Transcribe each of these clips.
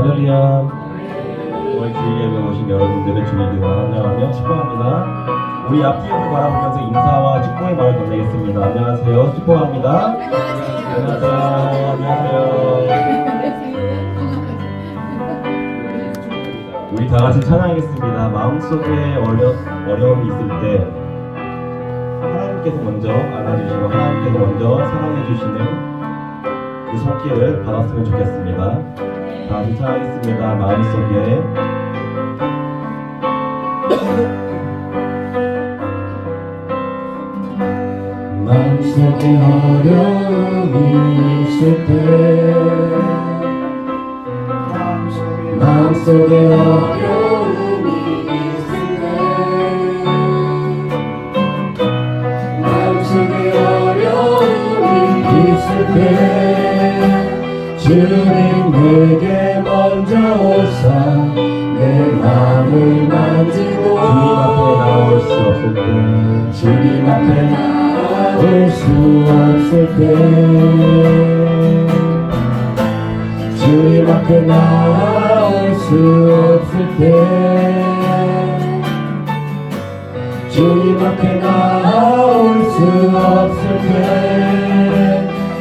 할렐루야. 오늘 주일 예배 오신 여러분들의 주일 이름을 환영하며 축복합니다. 우리 앞뒤를 바라보면서 인사와 축복의 말을 건네겠습니다. 안녕하세요. 축복합니다. 안녕하세요. 안녕하세요. 우리 다 같이 찬양하겠습니다. 마음속에 어려움이 있을 때 하나님께서 먼저 안아주시고 하나님께서 먼저 사랑해주시는 그 손길을 받았으면 좋겠습니다. 다 같이 찬양하겠습니다. 마음속에 마음속에 어려움이 있을 때 마음속에 어려움이 있을 때 마음속에 어려움이 있을 때 주님 내게 먼저 오사 내 마음을 만지고 주님 앞에 나올 수 없을 때 주님 앞에 나올 수 없을 때 주님 앞에 나올 수 없을 때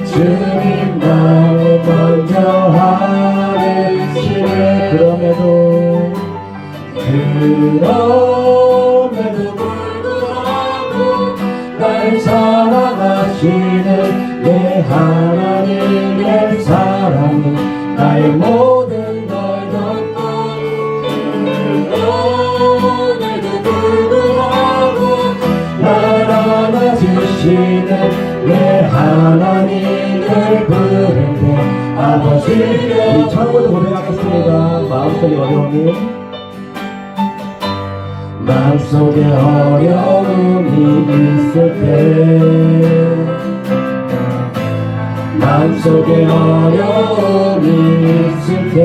주님 나를 먼저 하시네. 그럼에도 불구하고 날 사랑하시는 내 하나님의 사랑은 나의 모든 걸 덮고 그럼에도 불구하고 날 안아주시는 내 하나님을 부를 때 아버지. 우리 처음부터 고백하겠습니다. 마음속에 어려움이 마음속에 어려움이 있을 때 마음속에 어려움이 있을 때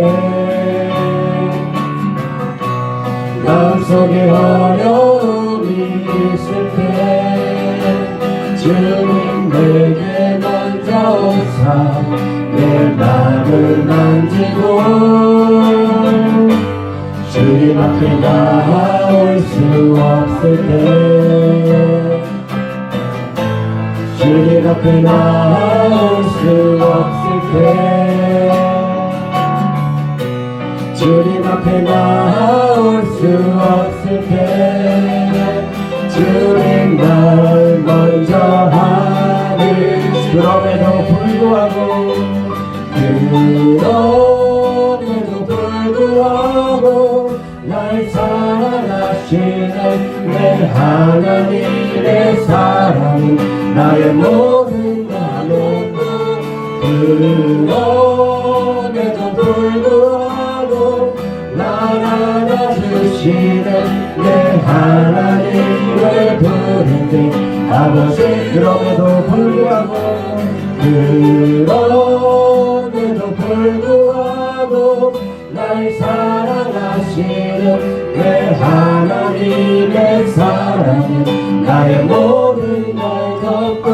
마음속에 어려움이 있을 때 주님 내게 먼저 오사 내 마음을 만지고 주님 앞에 나올 수 없을 때 주님 앞에 나올 수 없을 때 주님 앞에 나올 수 없을 때 주님 날 먼저 하니 그럼에도 불구하고 날 사랑하시는 내 하나님의 사랑은 나의 모든 마음을 그럼에도 불구하고 날 안아주시는 내 하나님을 부를 때 아버지. 그럼에도 불구하고 날 사랑하시는 내 하나님의 사랑은 나의 모든 걸 덮고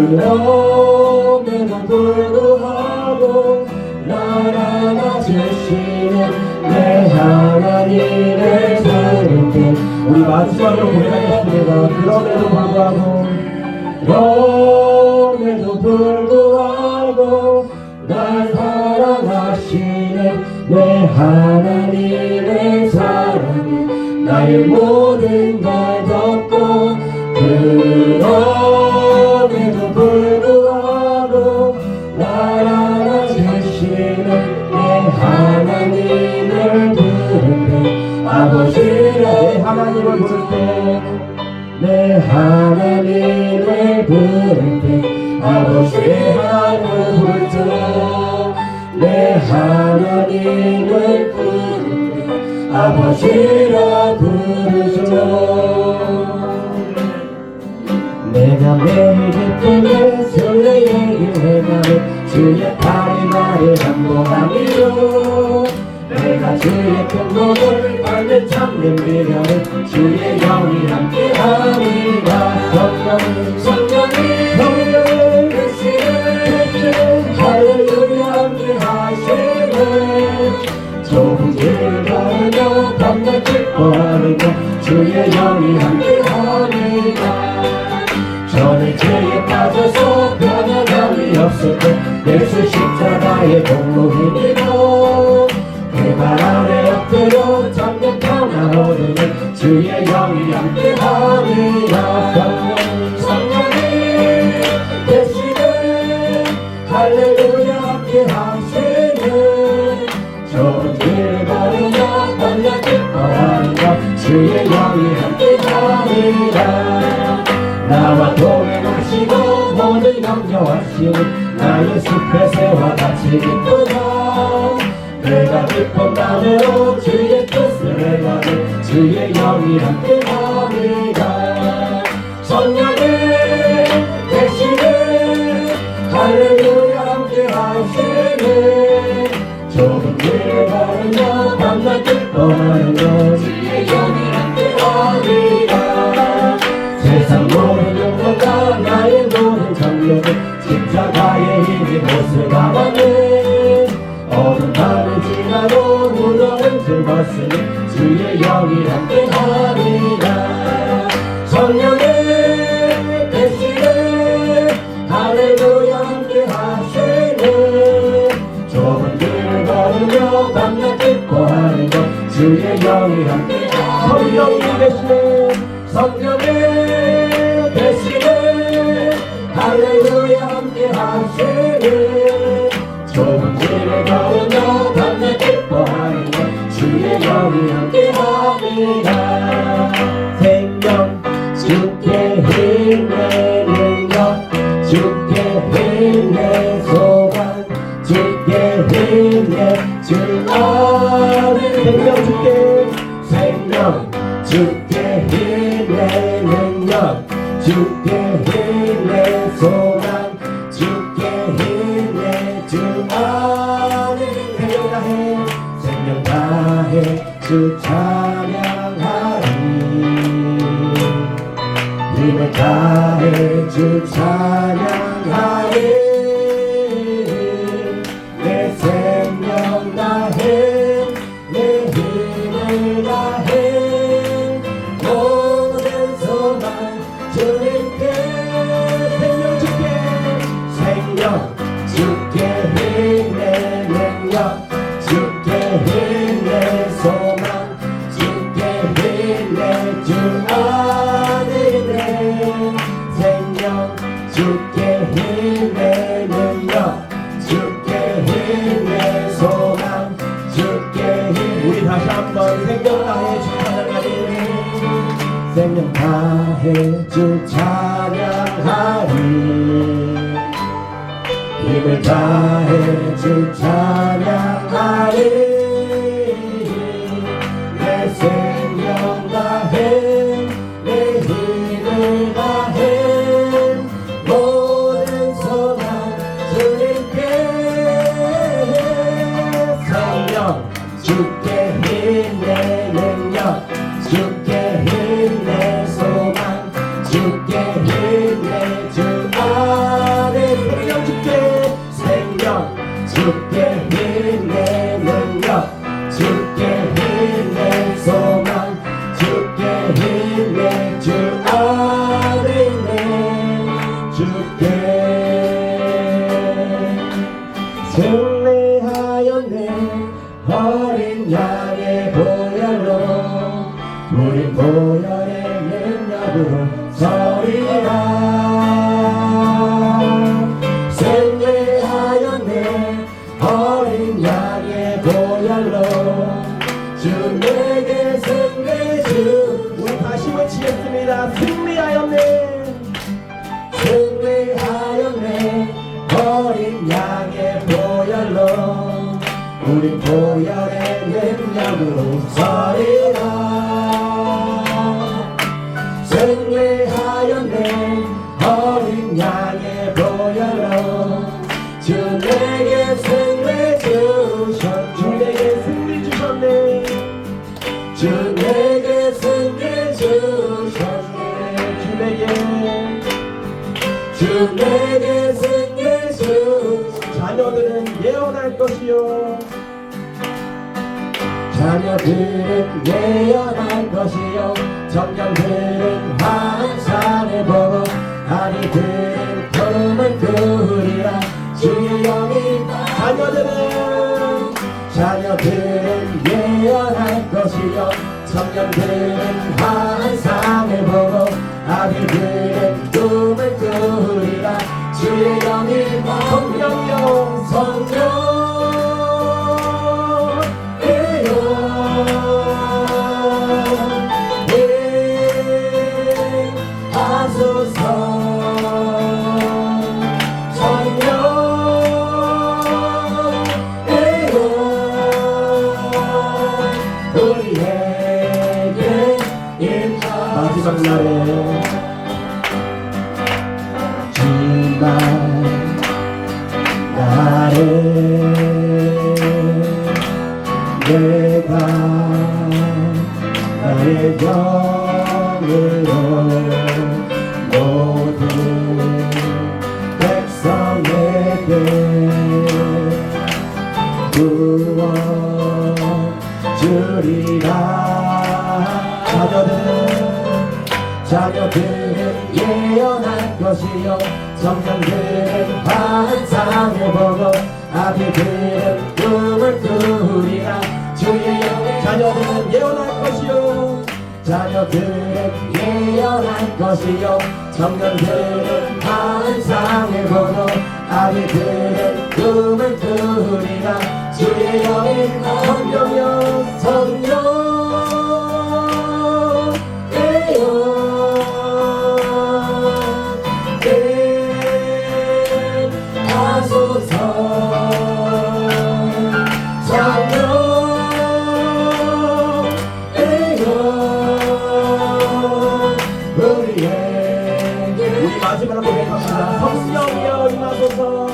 그럼에도 불구하고 날 안아주시는 내 하나님을 부를 때 우리 마지막으로 고백하겠습니다. 그럼에도 불구하고 날 사랑하시는 내 하나님의 사랑은 나의 모든 걸 덮고 그럼에도 불구하고 날 안아주시는 내 하나님을 부를 때 아버지. 내 하나님을 부를 때 내 하나님을 부를 때 아버지. 하나님을 부를 때 내 하나님을 부를 때 아버지라 부르죠. 내가 매일 기쁨에 설레게 해가는 주의 팔이 나를 한복하미로 내가 주의 큰 몸을 받는 참된 비결은 주의 영이 함께하리라. 성령이 대신에 할렐루야 함께하시네. 주의 영이 함께하리라. 저는 죄에 빠져서 변화감이 없을 때 예수 십자가의 공로이니라. 그발 아래 엎드려 잠든 평화 오르는 주의 영이 함께하리라. 성령이 되시는 할렐루야 함께하시는 좋은 길 걸으며 밤낮 기뻐하리라. 주의 영이 함께하리라. 나와 동행하시고 모든 염려하시는 나의 숲의 새와 같이 기쁘다. 내가 깊은 마음으로 주의 뜻을 행하는 주의 영이 함께하리라. 성령이 되시는 할렐루야 함께하시는 좁은 길을 걸으며 밤낮 기뻐하는 주의 영이 함께하리라. 세상 모든 욕망과 나의 모든 정욕은 십자가의 힘이 못을 막았네. 어둠 밤을 지나도 무너진 줄 벗으니 주의 영이 함께하리라. 성령이 되시는 할렐루야 함께하시는 좁은 길을 걸으며 밤낮 기뻐하는 것 주의 영이 함께하리라. 성령이 되시는 성령이 되시는 할렐루야 함께하시는 좁은 길을 걸으며 밤낮 기뻐하는 것 주의 영이 함께합니다. 생명 주께 힘내는 것 주께 힘내 소망 주께 힘내 주 안에 생명 주께 생명 주께 힘내는 것 주께 힘내 소망 주께 힘내 주 안에 생명 다해 생명 다해 주 찬양하리. 힘을 다해 주 찬양하리. 내 생명 다해 내 힘을 다해 모든 소망 주님께 생명 주께 생명 주께 힘내는 것 주께 힘내 소망 주께 힘내 주 안에 있네. 생명 주께 힘내는 것 주께 힘내 소망 주께 힘. 우리 다시 한번 생명 다해 주 찬양하리. 생명 다해 주 찬양하리. 힘을 다해 주 찬양하리. 내 생명 다해 내 힘을 다해 모든 소망 주님께 성령 주께 힘내는 것 주께 힘내 소망 주께 힘내 주 안에 생명 주께 생명 주께 힘내는 것 주께 힘내 소망 주께 힘내 주 안에 있네. 주께 승리하였네. 어린 양의 보혈로 우리 보혈의 능력으로 서리라. 승리하였네. 어린 양의 보혈로 주 내게 승리 주. 우리 다시 외치겠습니다. 승리하였네. 승리하였네. 어린 양의 보혈로 우리 보혈의 능력으로 서리라. 승리하였네. 어린 양의 보혈로 주 내게 승리 주셨네. 주 내게 승리 주셨네. 주 내게 승리 주셨네. 주 내게 승리 주셨네. 자녀들은 예언할 것이요. 자녀들은 예언할 것이요 청년들은 환상을 보고 아이들은 꿈을 꾸리라 주의 영이 자녀들은 예언할 것이요 청년들은 환상을 보고 아이들은 꿈을 꾸리라 주의 영이 성령이요 마지막 날에 주님만 나를 내가 나의 영으로 모든 백성에게 부어 주리라 자녀들은 예언할 것이요 청년들은 환상을 보고 아비들은 꿈을 꾸리라 주의 영의 자녀들은 예언할 것이요 청년들은 환상을 보고 아비들은 꿈을 꾸리라 주의 영의 성령여 우리 마지막으로 고백합니다. 성령이여 임하소서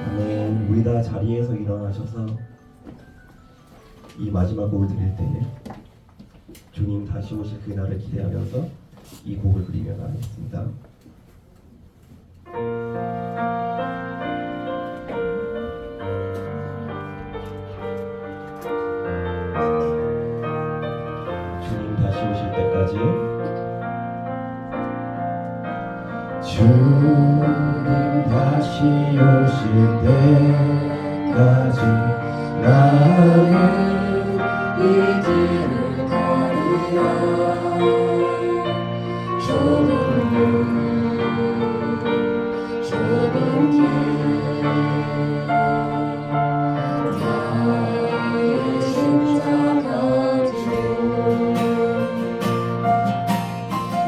아멘. 우리 다 자리에서 일어나셔서 이 마지막 곡을 드릴 때 주님 다시 오실 그날을 기대하면서 이 곡을 부르며 나가겠습니다. 주님 다시 오실 때까지 주님 다시 오실 때까지 나는 이 길을 가리라 좁은 길 나의 십자가 주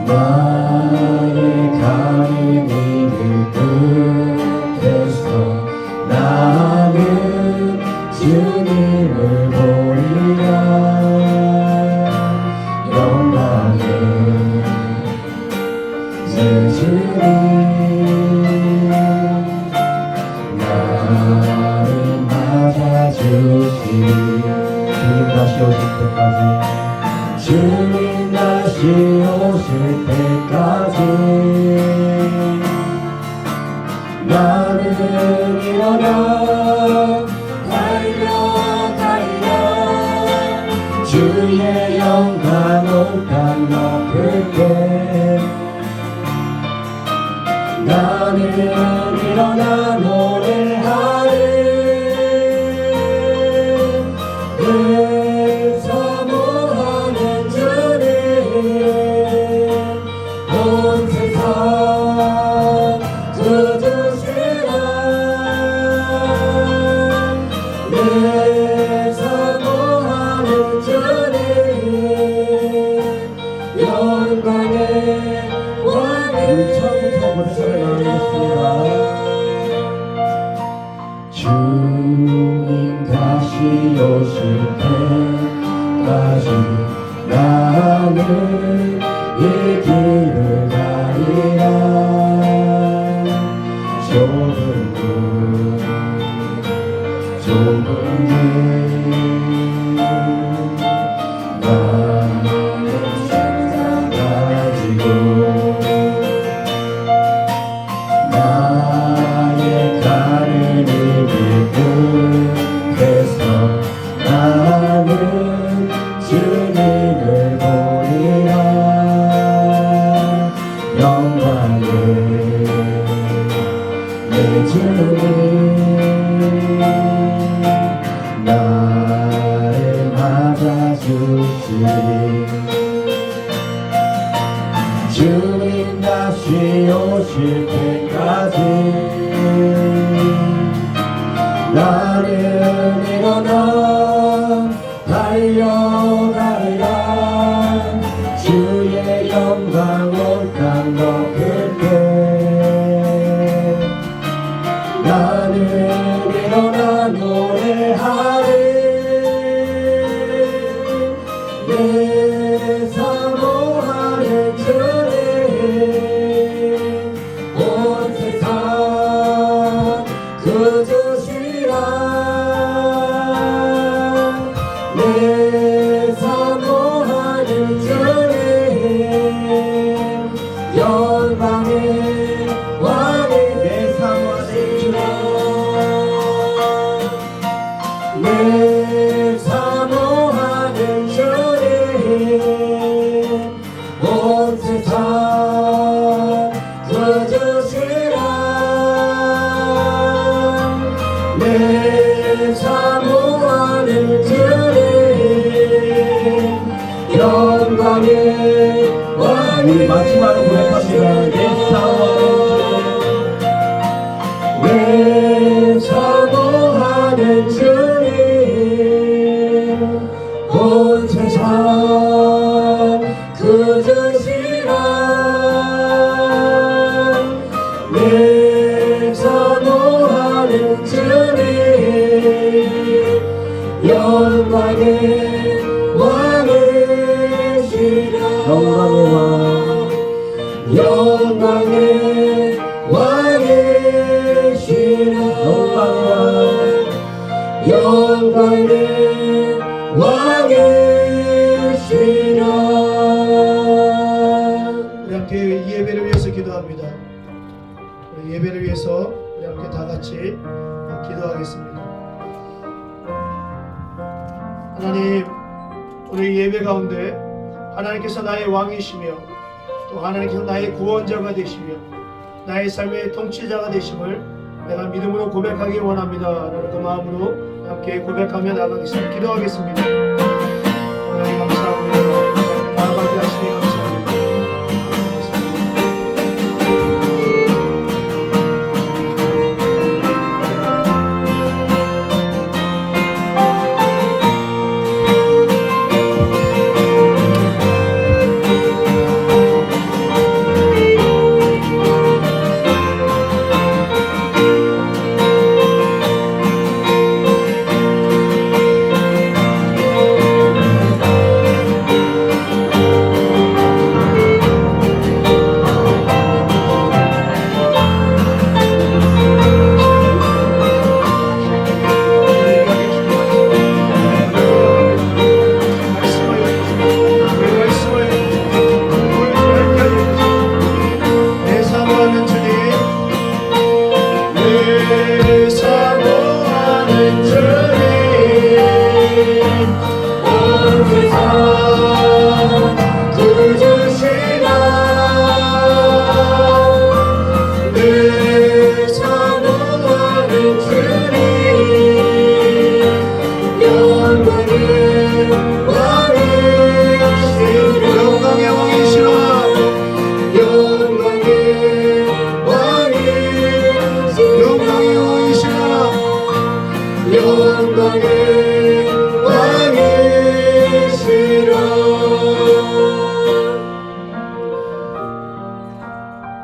나의 가는 이길 끝에서 나는 주님을 보리라 영광을 내 주님 나를 맞아주시 주님 다시 오실 때까지 주님 다시 오실 때까지 나는 일어나 달려 주의 영광 온땅 높을게 나는 일어나 노래하리 늘 사모하는 주님 온 세상 두드시라 늘 사모하는 주님 영광의 누군지 나의 심장 가지고 나의 가는 길 끝에서 나는 주님을 보리라 영광을 내 주님 나를 맞아주시리 주님 다시 오실 때까지 나는 일어나 달려가리라 주의 영광 온 땅 덮을 때 나는 일어나 노래하리 내 사모하는 주님 온 세상 그주시라 내 사모하는 주님 영광의 왕이 내 사모하는 주님 내 사모하는 주님 온 세상 그주시라 내 사모하는 주님 영광의 왕이 우리 마지막으로 고백합니다. 내 사모하는 주님 온 세상 그주시라 내 사모하는 주님 영광의 왕이시라 영광의 왕 영광의 왕이시라 영광의 왕이시라 우리 함께 이 예배를 위해서 기도합니다. 우리 예배를 위해서 우리 함께 다 같이 기도하겠습니다. 하나님, 우리 예배 가운데 하나님께서 나의 왕이시며 또 하나님께서 나의 구원자가 되시며 나의 삶의 통치자가 되심을 내가 믿음으로 고백하기 원합니다. 라는 그 마음으로 함께 고백하며 나가겠습니다. 기도하겠습니다. 하나님 감사합니다. 나아가게 하시니 감사합니다.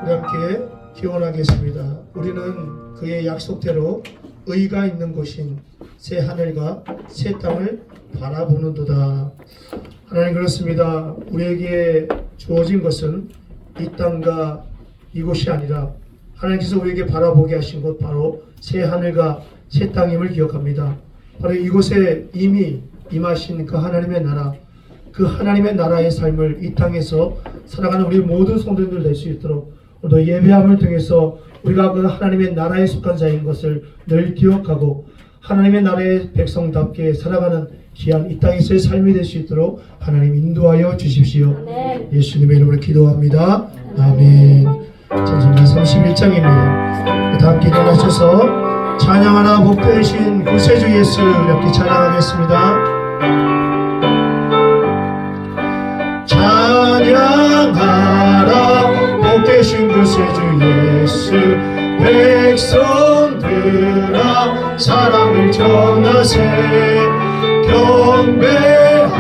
이렇게 기원하겠습니다. 우리는 그의 약속대로 의가 있는 곳인 새 하늘과 새 땅을 바라보는도다. 하나님, 그렇습니다. 우리에게 주어진 것은 이 땅과 이곳이 아니라 하나님께서 우리에게 바라보게 하신 곳 바로 새 하늘과 새 땅임을 기억합니다. 바로 이곳에 이미 임하신 그 하나님의 나라, 그 하나님의 나라의 삶을 이 땅에서 살아가는 우리 모든 성도님들 될 수 있도록 오늘 예배함을 통해서 우리가 그 하나님의 나라에 속한 자인 것을 늘 기억하고 하나님의 나라의 백성답게 살아가는 귀한 이 땅에서의 삶이 될 수 있도록 하나님 인도하여 주십시오. 아멘. 예수님의 이름으로 기도합니다. 아멘. 찬송가 31장입니다. 다 함께 일어나셔서 찬양하나 복되신 구세주 예수 이렇게 찬양하겠습니다. 찬양하라 복되신 구세주 예수 백성들아 사랑을 전하세 경배하라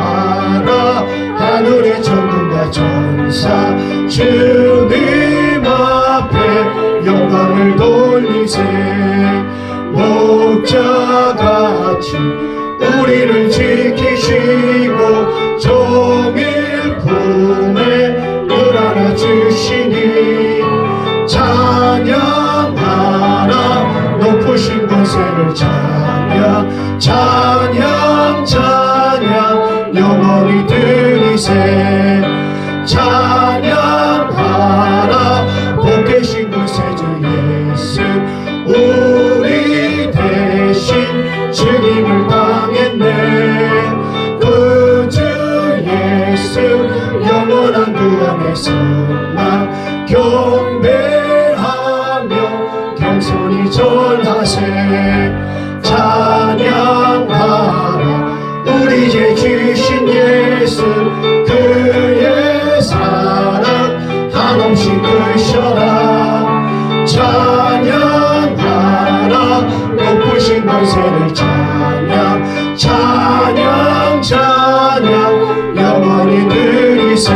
하늘의 천군과 천사 주님 앞에 영광을 돌리세 목자같이 우리를 지키시고 종일 품에 늘 안아주시니 찬양하라 높으신 권세를 찬양 찬양 찬양 영원히 드리세 찬양하라 복되신 구세주 예수 우리 대신 주님을 당했네 구주 예수 영원한 구원의 소망 경배하며 겸손히 전하세 찬양하라 우리 죄 주신 예수 그의 사랑 한없이 크셔라 찬양하라 높으신 권세를 찬양 찬양 찬양 영원히 드리세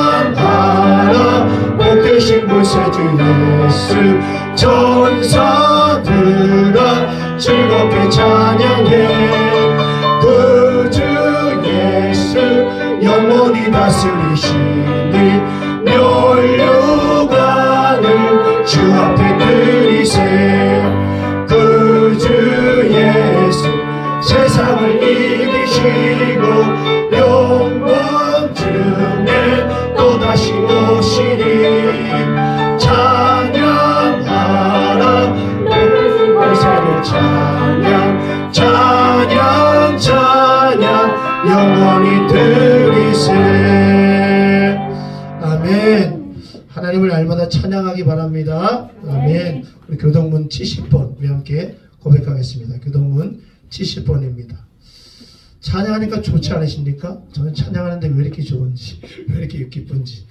찬양하라 복되신 구세주 예수 전사들아 즐겁게 찬양해 구주 예수 영원히 다스리시니 멸류관을 주 앞에 드리세 구주 예수 세상을 이기시고 영광 중에 또다시 오시리 찬양하라 높으신 권세를 찬양 찬양 찬양 영원히 드리세 아멘. 하나님을 날마다 찬양하기 바랍니다. 아멘. 우리 교동문 70번 우리 함께 고백하겠습니다. 교동문 70번입니다. 찬양하니까 좋지 않으십니까? 저는 찬양하는데 왜 이렇게 좋은지, 왜 이렇게 기쁜지.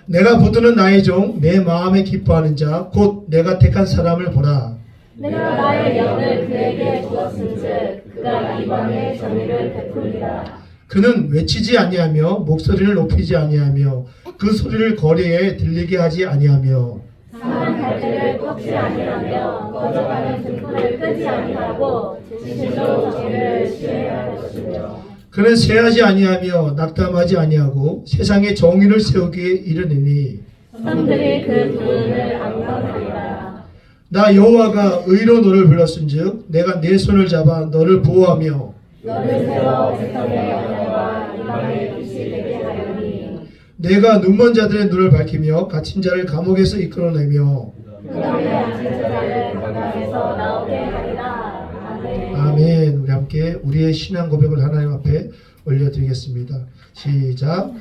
내가 붙드는 나의 종, 내 마음에 기뻐하는 자, 곧 내가 택한 사람을 보라. 내가 나의 영을 그에게 주었은즉 그가 이방의 정의를 베풀리라. 그는 외치지 아니하며 목소리를 높이지 아니하며 그 소리를 거리에 들리게 하지 아니하며 상한 갈대를 꺾지 아니하며 꺼져가는 등불을 끄지 아니하고 진실로 죄를 시해할 것이며 그는 세하지 아니하며 낙담하지 아니하고 세상에 정의를 세우기에 이르느니 사람들이 그 부름을 앙망하리라. 나 여호와가 의로 너를 불렀은즉 내가 내 손을 잡아 너를 보호하며 너를 세워 세상의 영광과 이방의 빛이 되게 하리니 내가 눈먼 자들의 눈을 밝히며 갇힌 자를 감옥에서 이끌어내며 그 땅에 앉은 자를 강강에서 나오게 하리라. 아멘. 아멘. 우리 함께 우리의 신앙 고백을 하나님 앞에 올려드리겠습니다. 시작.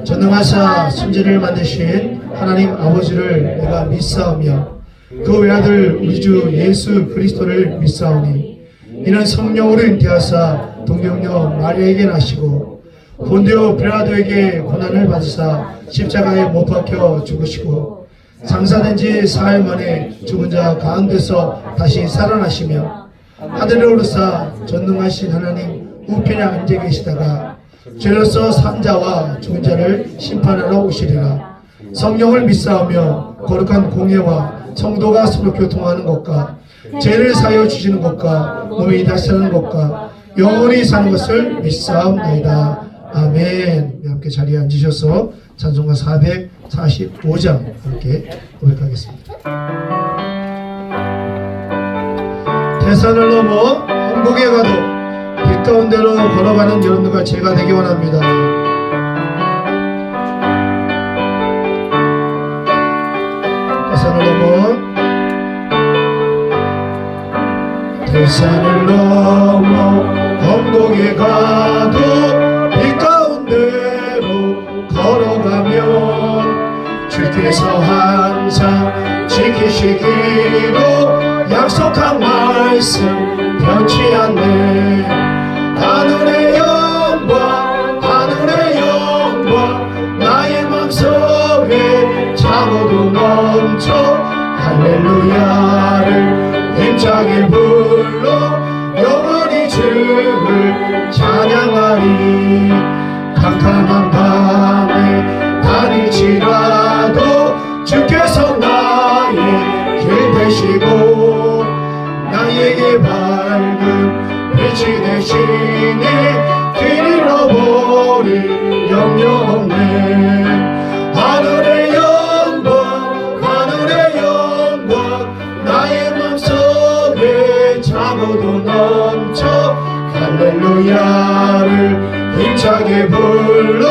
전능하사 천지를 만드신 하나님 아버지를 내가 믿사오며 그 외아들 우리 주 예수 그리스도를 믿사오니 이는 성령으로 잉태하사 동정녀 마리아에게 나시고 본디오 빌라도에게 고난을 받으사 십자가에 못 박혀 죽으시고 장사된 지 사흘 만에 죽은 자 가운데서 다시 살아나시며 하늘에 오르사 전능하신 하나님 우편에 앉아 계시다가 죄로서 산 자와 죽은 자를 심판하러 오시리라. 성령을 믿사오며 거룩한 공예와 성도가 서로 교통하는 것과 죄를 사하여 주시는 것과 몸이 다시 사는 것과 영원히 사는 것을 믿사옵나이다. 아멘. 우리 함께 자리에 앉으셔서 찬송가 445장 함께 고백하겠습니다. 대산을 넘어 한국에 가도 길 가운데로 걸어가는 여러분들과 제가 되기 원합니다. 대산을 넘어 대산을 넘어 한국에 가도 길 가운데로 걸어가면 주께서 항상 지키시기로 약속한 말씀 변치 않네. 하늘의 영광 하늘의 영광 나의 맘속에 차고도 넘쳐 할렐루야를 힘차게 불러 영원히 주를 찬양하리. 캄캄한 밤에 다닐지라도 주께서 나의 길 되시고 나에게 밝은 빛이 되시니 길 잃어버릴 염려 없네. 하늘의 영광 하늘의 영광 나의 맘속에 차고도 넘쳐 할렐루야를 힘차게 불러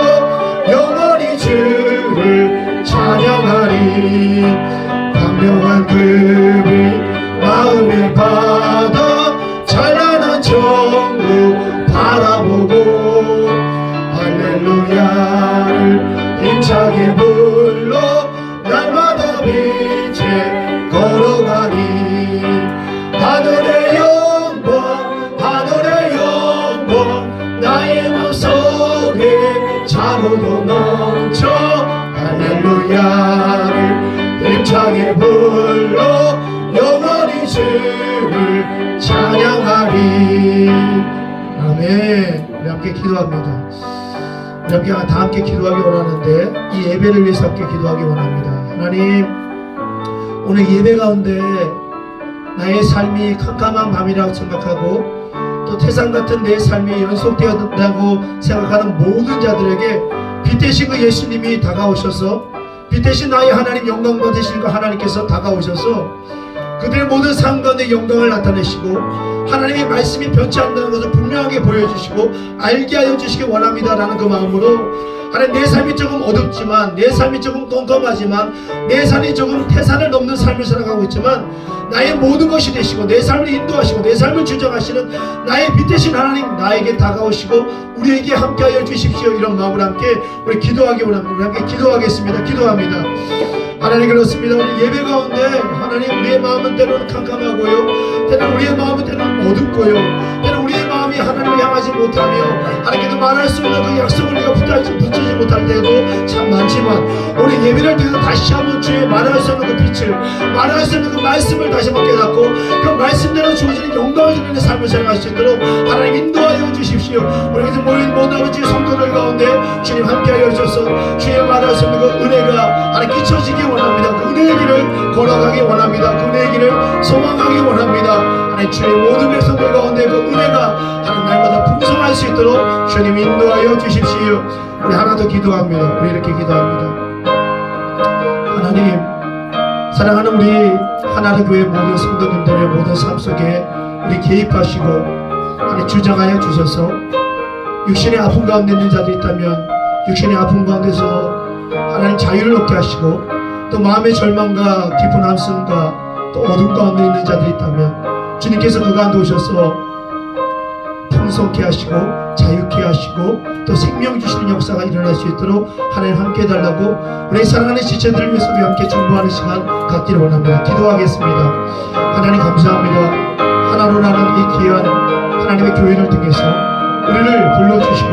영원히 주를 찬양하리. 광명한 그빛 마음에 받아 찬란한 천국 바라보고 할렐루야를 힘차게 불러 날마다 빛에 걸어가리. 하늘의 영광 하늘의 영광 나의 맘속에 차고도 넘쳐 할렐루야를 힘차게 불러 영원히 주를 찬양하리. 아멘. 우리 함께 기도합니다. 우리 함께 다 함께 기도하기 원하는데 이 예배를 위해서 함께 기도하기 원합니다. 하나님, 오늘 예배 가운데 나의 삶이 캄캄한 밤이라고 생각하고 또 태산 같은 내 삶이 연속되었다고 생각하는 모든 자들에게 빛 대신 그 예수님이 다가오셔서 빛 대신 나의 하나님 영광 받으신 그 하나님께서 다가오셔서 그들의 모든 삶 가운데 영광을 나타내시고 하나님의 말씀이 변치 않는다는 것을 분명하게 보여주시고 알게 하여 주시기 원합니다라는 그 마음으로 하나님, 내 삶이 조금 어둡지만 내 삶이 조금 껌껌하지만 내 삶이 조금 태산을 넘는 삶을 살아가고 있지만 나의 모든 것이 되시고 내 삶을 인도하시고 내 삶을 주장하시는 나의 빛 대신 하나님 나에게 다가오시고 우리에게 함께하여 주십시오. 이런 마음으로 함께 우리 기도하기 원합니다. 우리 함께 기도하겠습니다. 기도합니다. 하나님, 그렇습니다. 우리 예배 가운데 하나님, 우리의 마음은 때로는 캄캄하고요, 때로는 우리의 마음은 때로는 어둡고요, 때로는 우리의 마음이 하나님을 향하지 못하며 하나님께도 말할 수 없는 그 약속을 우리가 붙이지 못할 때도 참 많지만 오늘 예배를 통해서 다시 한번 주의 말할 수 없는 그 빛을, 말할 수 없는 그 말씀을 다시 한번 깨닫고 그 말씀대로 주어지는 영광을 드리는 삶을 살아갈 수 있도록 하나님 인도하여 주십시오. 우리 이제 모인 모든 아버지 성도들 가운데 주님 함께하여 주셔서 주의 말할 수 없는 그 은혜가 하나님 끼쳐지기 원합니다. 그 은혜의 길을 걸어가기 원합니다. 그 은혜의 길을 소망하기 원합니다. 하나님, 주의 모든 백성들 가운데 그 은혜가 하나님 날마다 풍성할 수 있도록 주님 인도하여 주십시오. 우리 하나 더 기도합니다. 우리 이렇게 기도합니다. 하나님, 사랑하는 우리 하나의 교회 모든 성도님들의 모든 삶 속에 우리 개입하시고 하나님 주장하여 주셔서 육신의 아픔 가운데 있는 자들이 있다면 육신의 아픔 가운데서 하나님 자유를 얻게 하시고 또 마음의 절망과 깊은 한숨과 또 어둠 가운데 있는 자들이 있다면 주님께서 그 가운데 오셔서 풍성케 하시고 자유케 하시고 또 생명 주시는 역사가 일어날 수 있도록 하나님 함께 해달라고 우리 사랑하는 지체들을 위해서 우리 함께 중보하는 시간 갖기를 원합니다. 기도하겠습니다. 하나님, 감사합니다. 하나로 나는 이 귀한 하나님의 교회를 통해서 우리를 불러주시고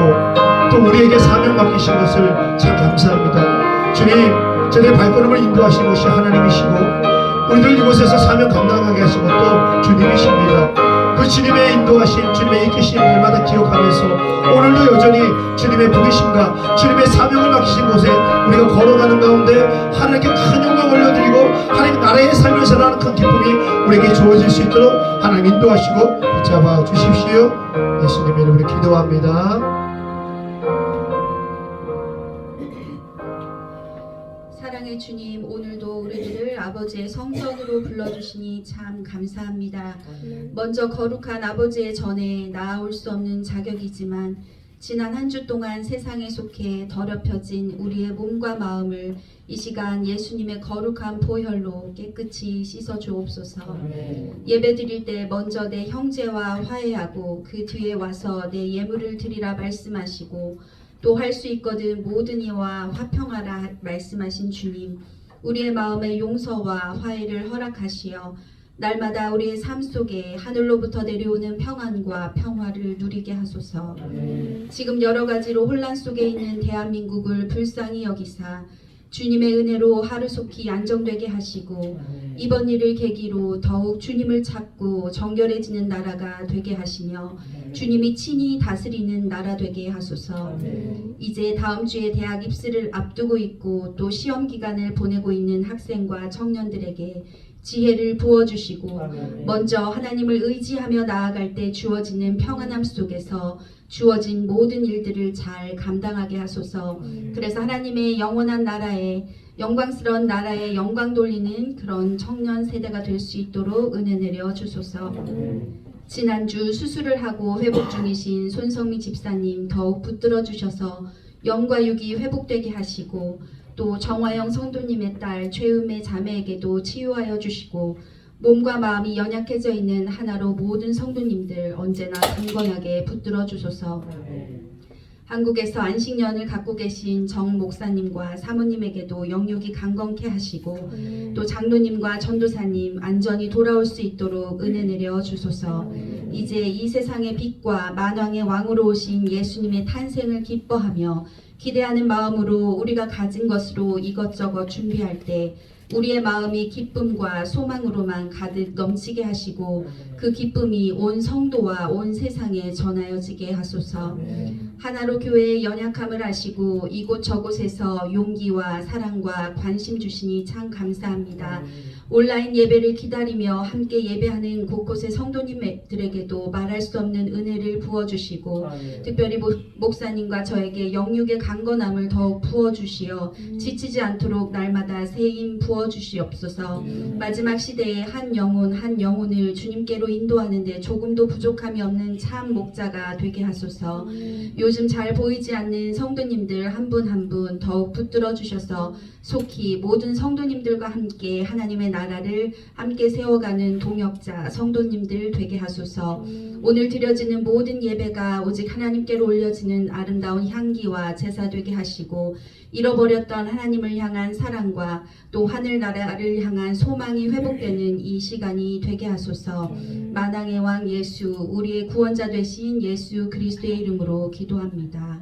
또 우리에게 사명 맡기신 것을 참 감사합니다. 주님, 저들의 발걸음을 인도하신 것이 하나님이시고 우리들 이곳에서 사명 감당하게 하신 것도 주님이십니다. 그 주님의 인도하심, 주님의 이끄심 날마다 기억하면서 오늘도 여전히 주님의 부르심과 주님의 사명을 맡기신 곳에 우리가 걸어가는 가운데 하나님께 큰 영광을 올려드리고 하나님 나라의 삶을 살아가는 큰 기쁨이 우리에게 주어질 수 있도록 하나님 인도하시고 붙잡아 주십시오. 예수님의 이름으로 기도합니다. 사랑의 우리 주님, 오늘도 우리들을 아버지의 성전으로 불러주시니 참 감사합니다. 먼저 거룩한 아버지의 전에 나아올 수 없는 자격이지만 지난 한 주 동안 세상에 속해 더럽혀진 우리의 몸과 마음을 이 시간 예수님의 거룩한 보혈로 깨끗이 씻어 주옵소서. 예배 드릴 때 먼저 내 형제와 화해하고 그 뒤에 와서 내 예물을 드리라 말씀하시고 또 할 수 있거든 모든 이와 화평하라 말씀하신 주님, 우리의 마음의 용서와 화해를 허락하시어 날마다 우리의 삶 속에 하늘로부터 내려오는 평안과 평화를 누리게 하소서. 지금 여러 가지로 혼란 속에 있는 대한민국을 불쌍히 여기사 주님의 은혜로 하루속히 안정되게 하시고 이번 일을 계기로 더욱 주님을 찾고 정결해지는 나라가 되게 하시며 주님이 친히 다스리는 나라 되게 하소서. 이제 다음 주에 대학 입시를 앞두고 있고 또 시험 기간을 보내고 있는 학생과 청년들에게 지혜를 부어주시고 먼저 하나님을 의지하며 나아갈 때 주어지는 평안함 속에서 주어진 모든 일들을 잘 감당하게 하소서. 그래서 하나님의 영원한 나라에 영광스러운 나라에 영광 돌리는 그런 청년 세대가 될 수 있도록 은혜 내려 주소서. 지난주 수술을 하고 회복 중이신 손성미 집사님 더욱 붙들어 주셔서 영과 육이 회복되게 하시고 또 정화영 성도님의 딸 최음의 자매에게도 치유하여 주시고 몸과 마음이 연약해져 있는 하나로 모든 성도님들 언제나 강건하게 붙들어 주소서. 한국에서 안식년을 갖고 계신 정 목사님과 사모님에게도 영육이 강건케 하시고 또 장로님과 전도사님 안전히 돌아올 수 있도록 은혜 내려 주소서. 이제 이 세상의 빛과 만왕의 왕으로 오신 예수님의 탄생을 기뻐하며 기대하는 마음으로 우리가 가진 것으로 이것저것 준비할 때 우리의 마음이 기쁨과 소망으로만 가득 넘치게 하시고 그 기쁨이 온 성도와 온 세상에 전하여지게 하소서. 하나로 교회의 연약함을 아시고 이곳저곳에서 용기와 사랑과 관심 주시니 참 감사합니다. 온라인 예배를 기다리며 함께 예배하는 곳곳의 성도님들에게도 말할 수 없는 은혜를 부어주시고 특별히 목사님과 저에게 영육의 강건함을 더욱 부어주시어 지치지 않도록 날마다 새 힘 부어주시옵소서. 마지막 시대에 한 영혼을 주님께로 인도하는 데 조금도 부족함이 없는 참 목자가 되게 하소서. 요즘 잘 보이지 않는 성도님들 한 분 한 분 더욱 붙들어 주셔서 속히 모든 성도님들과 함께 하나님의 나라를 함께 세워가는 동역자 성도님들 되게 하소서. 오늘 드려지는 모든 예배가 오직 하나님께로 올려지는 아름다운 향기와 제사 되게 하시고 잃어버렸던 하나님을 향한 사랑과 또 하늘나라를 향한 소망이 회복되는 이 시간이 되게 하소서. 만왕의 왕 예수, 우리의 구원자 되신 예수 그리스도의 이름으로 기도합니다.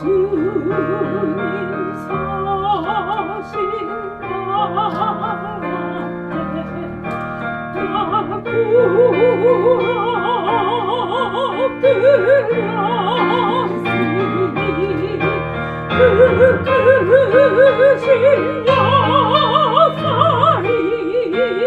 주님 사신 그신 야사이로기 날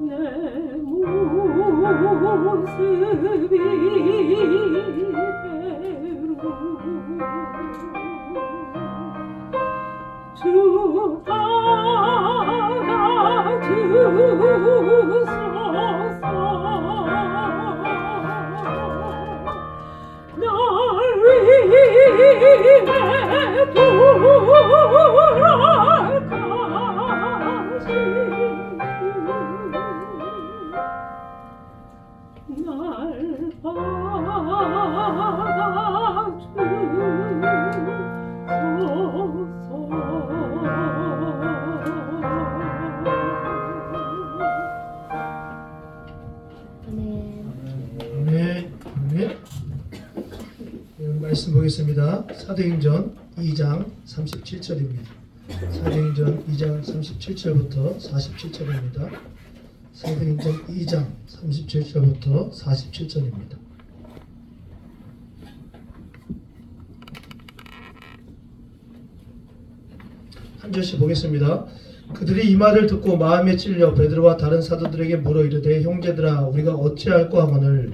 내 모습이 주 받아주소서 날 위해 돌아가신 날 아멘. 아멘. 말씀 보겠습니다. 사도행전 2장 37절입니다. 사도행전 2장 37절부터 47절입니다. 사도행전 2장 37절부터 47절입니다. 한 절씩 보겠습니다. 그들이 이 말을 듣고 마음에 찔려 베드로와 다른 사도들에게 물어 이르되 형제들아 우리가 어찌할꼬 하거늘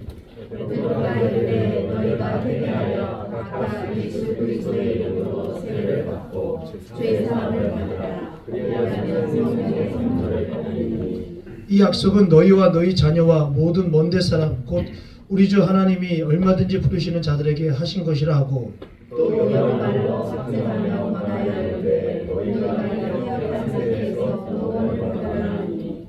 베드로가 이르되 너희가 회개하여 각각 예수 그리스도의 이름으로 세례를 받고 죄 사함을 받으라. 그리하면 성령의 선물을 받으리니 이 약속은 너희와 너희 자녀와 모든 먼데 사람 곧 우리 주 하나님이 얼마든지 부르시는 자들에게 하신 것이라 하고 또 여러 말로 삭제하며 말하여 이르되 너희가 약한 세대에서 구원을 받으라니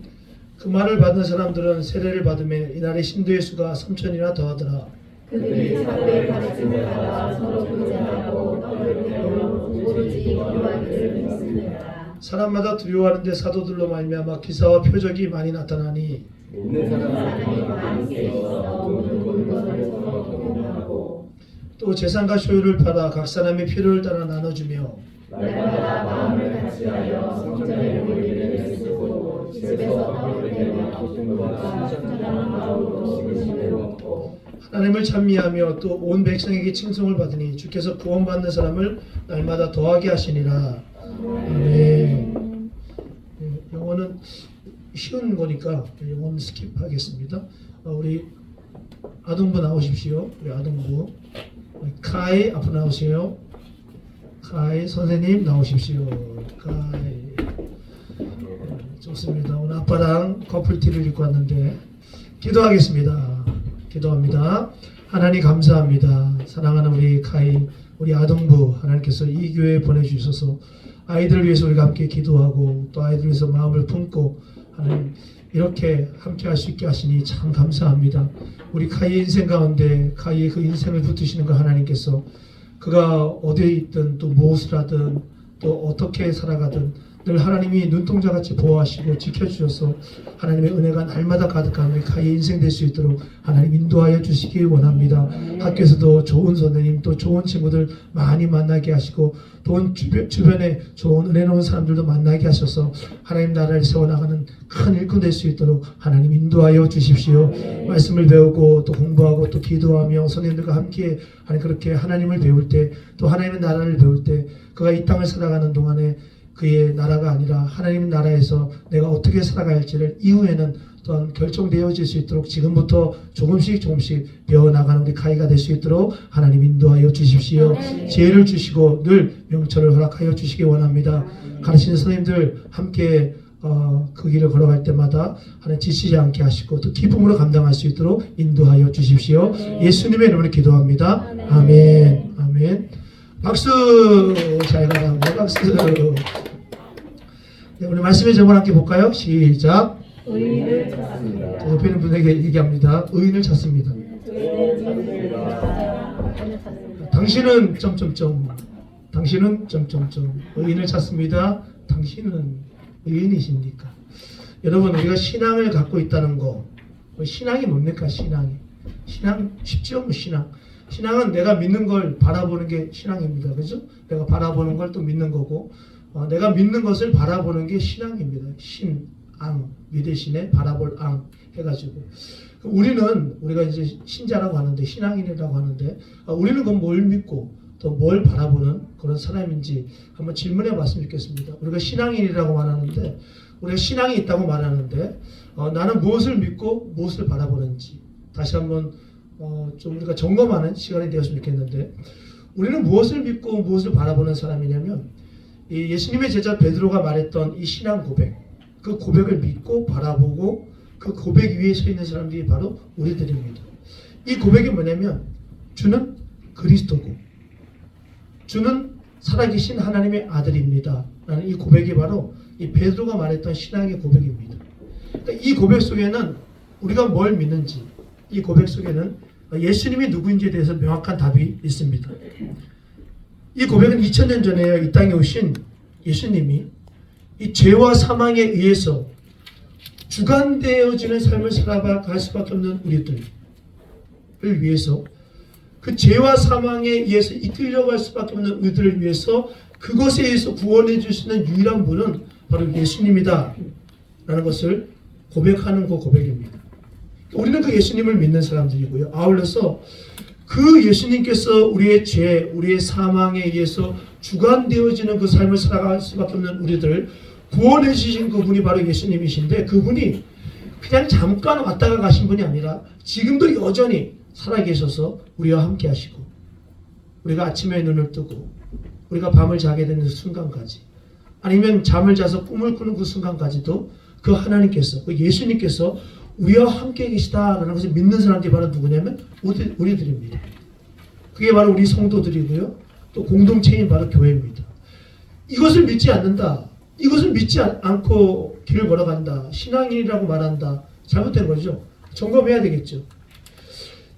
그 말을 받은 사람들은 세례를 받음에 이날의 신도의 수가 3천이나 더하더라. 그들이 사도의 가르침을 받아 서로 교제하고 떡을 떼어 오로지 기도하기를 믿습니다. 사람마다 두려워하는데 사도들로 말미암아 기사와 표적이 많이 나타나니 믿는 사람이 함께 있어 모든 것을 서로 공유하고 또 재산과 소유를 팔아 각 사람의 필요를 따라 나눠주며 날마다 마음을 같이하여 성전의 물기를 쓰고 집에서 떡을 떼며 기쁨과 순전한 마음으로 식으심을 먹고 하나님을 찬미하며 또 온 백성에게 칭송을 받으니 주께서 구원받는 사람을 날마다 더하게 하시니라. 아멘. 영어는 쉬운 거니까 영어는 스킵하겠습니다. 우리 아동부 나오십시오. 우리 아동부 카이 앞으로 나오세요. 카이 선생님 나오십시오. 카이. 좋습니다. 오늘 아빠랑 커플티를 입고 왔는데 기도하겠습니다. 기도합니다. 하나님 감사합니다. 사랑하는 우리 카이, 우리 아동부 하나님께서 이 교회에 보내주셔서 아이들을 위해서 우리가 함께 기도하고 또 아이들을 위해서 마음을 품고 하나님 이렇게 함께 할 수 있게 하시니 참 감사합니다. 우리 카이의 인생 가운데 카이의 그 인생을 붙드시는 그 하나님께서 그가 어디에 있든 또 무엇을 하든 또 어떻게 살아가든 늘 하나님이 눈동자같이 보호하시고 지켜주셔서 하나님의 은혜가 날마다 가득한 우리 카이의 인생 될 수 있도록 하나님 인도하여 주시기 원합니다. 학교에서도 좋은 선생님 또 좋은 친구들 많이 만나게 하시고 또 주변에 좋은 은혜로운 사람들도 만나게 하셔서 하나님 나라를 세워나가는 큰 일꾼 될 수 있도록 하나님 인도하여 주십시오. 말씀을 배우고 또 공부하고 또 기도하며 선생님들과 함께 그렇게 하나님을 배울 때 또 하나님의 나라를 배울 때 그가 이 땅을 살아가는 동안에 그의 나라가 아니라 하나님 나라에서 내가 어떻게 살아가야 할지를 이후에는 또 또한 결정되어질 수 있도록 지금부터 조금씩 배워나가는 우리 카이가 될 수 있도록 하나님 인도하여 주십시오. 지혜를 주시고 늘 명철을 허락하여 주시기 원합니다. 가르치는 선생님들 함께 그 길을 걸어갈 때마다 하나님 지치지 않게 하시고 또 기쁨으로 감당할 수 있도록 인도하여 주십시오. 예수님의 이름으로 기도합니다. 아멘. 아멘. 박수. 잘 가라. 박수. 네, 우리 말씀의 제목 함께 볼까요? 시작. 의인을 찾습니다. 옆에 있는 분에게 얘기합니다. 의인을 찾습니다. 당신은 당신은 의인을 찾습니다. 당신은 의인이십니까? 여러분, 우리가 신앙을 갖고 있다는 거, 신앙이 뭡니까? 신앙 쉽죠? 신앙은 내가 믿는 걸 바라보는 게 신앙입니다. 그죠? 내가 바라보는 걸 또 믿는 거고, 내가 믿는 것을 바라보는 게 신앙입니다. 앙, 믿으시네, 바라볼 앙 해가지고. 우리가 이제 신자라고 하는데, 신앙인이라고 하는데, 우리는 그럼 뭘 믿고 또 뭘 바라보는 그런 사람인지 한번 질문해 봤으면 좋겠습니다. 우리가 신앙인이라고 말하는데, 우리가 신앙이 있다고 말하는데, 나는 무엇을 믿고 무엇을 바라보는지 다시 한번 좀 우리가 점검하는 시간이 되었으면 좋겠는데, 우리는 무엇을 믿고 무엇을 바라보는 사람이냐면, 이 예수님의 제자 베드로가 말했던 이 신앙 고백, 그 고백을 믿고 바라보고 그 고백 위에 서 있는 사람들이 바로 우리들입니다. 이 고백이 뭐냐면, 주는 그리스도고 주는 살아계신 하나님의 아들입니다 라는 이 고백이 바로 이 베드로가 말했던 신앙의 고백입니다. 그러니까 이 고백 속에는 우리가 뭘 믿는지, 이 고백 속에는 예수님이 누구인지에 대해서 명확한 답이 있습니다. 이 고백은 2000년 전에 이 땅에 오신 예수님이 이 죄와 사망에 의해서 주관되어지는 삶을 살아갈 수밖에 없는 우리들을 위해서, 그 죄와 사망에 의해서 이끌려갈 수밖에 없는 우리들을 위해서 그것에 의해서 구원해 줄 수 있는 유일한 분은 바로 예수님이다 라는 것을 고백하는 그 고백입니다. 우리는 그 예수님을 믿는 사람들이고요. 아울러서 그 예수님께서 우리의 죄, 우리의 사망에 의해서 주관되어지는 그 삶을 살아갈 수밖에 없는 우리들을 구원해 주신 그분이 바로 예수님이신데, 그분이 그냥 잠깐 왔다가 가신 분이 아니라 지금도 여전히 살아계셔서 우리와 함께 하시고, 우리가 아침에 눈을 뜨고 우리가 밤을 자게 되는 순간까지, 아니면 잠을 자서 꿈을 꾸는 그 순간까지도 그 하나님께서, 그 예수님께서 우리와 함께 계시다라는 것을 믿는 사람들이 바로 누구냐면 우리들입니다. 그게 바로 우리 성도들이고요. 또 공동체인 바로 교회입니다. 이것을 믿지 않는다, 이것을 믿지 않고 길을 걸어간다, 신앙인이라고 말한다, 잘못된 거죠. 점검해야 되겠죠.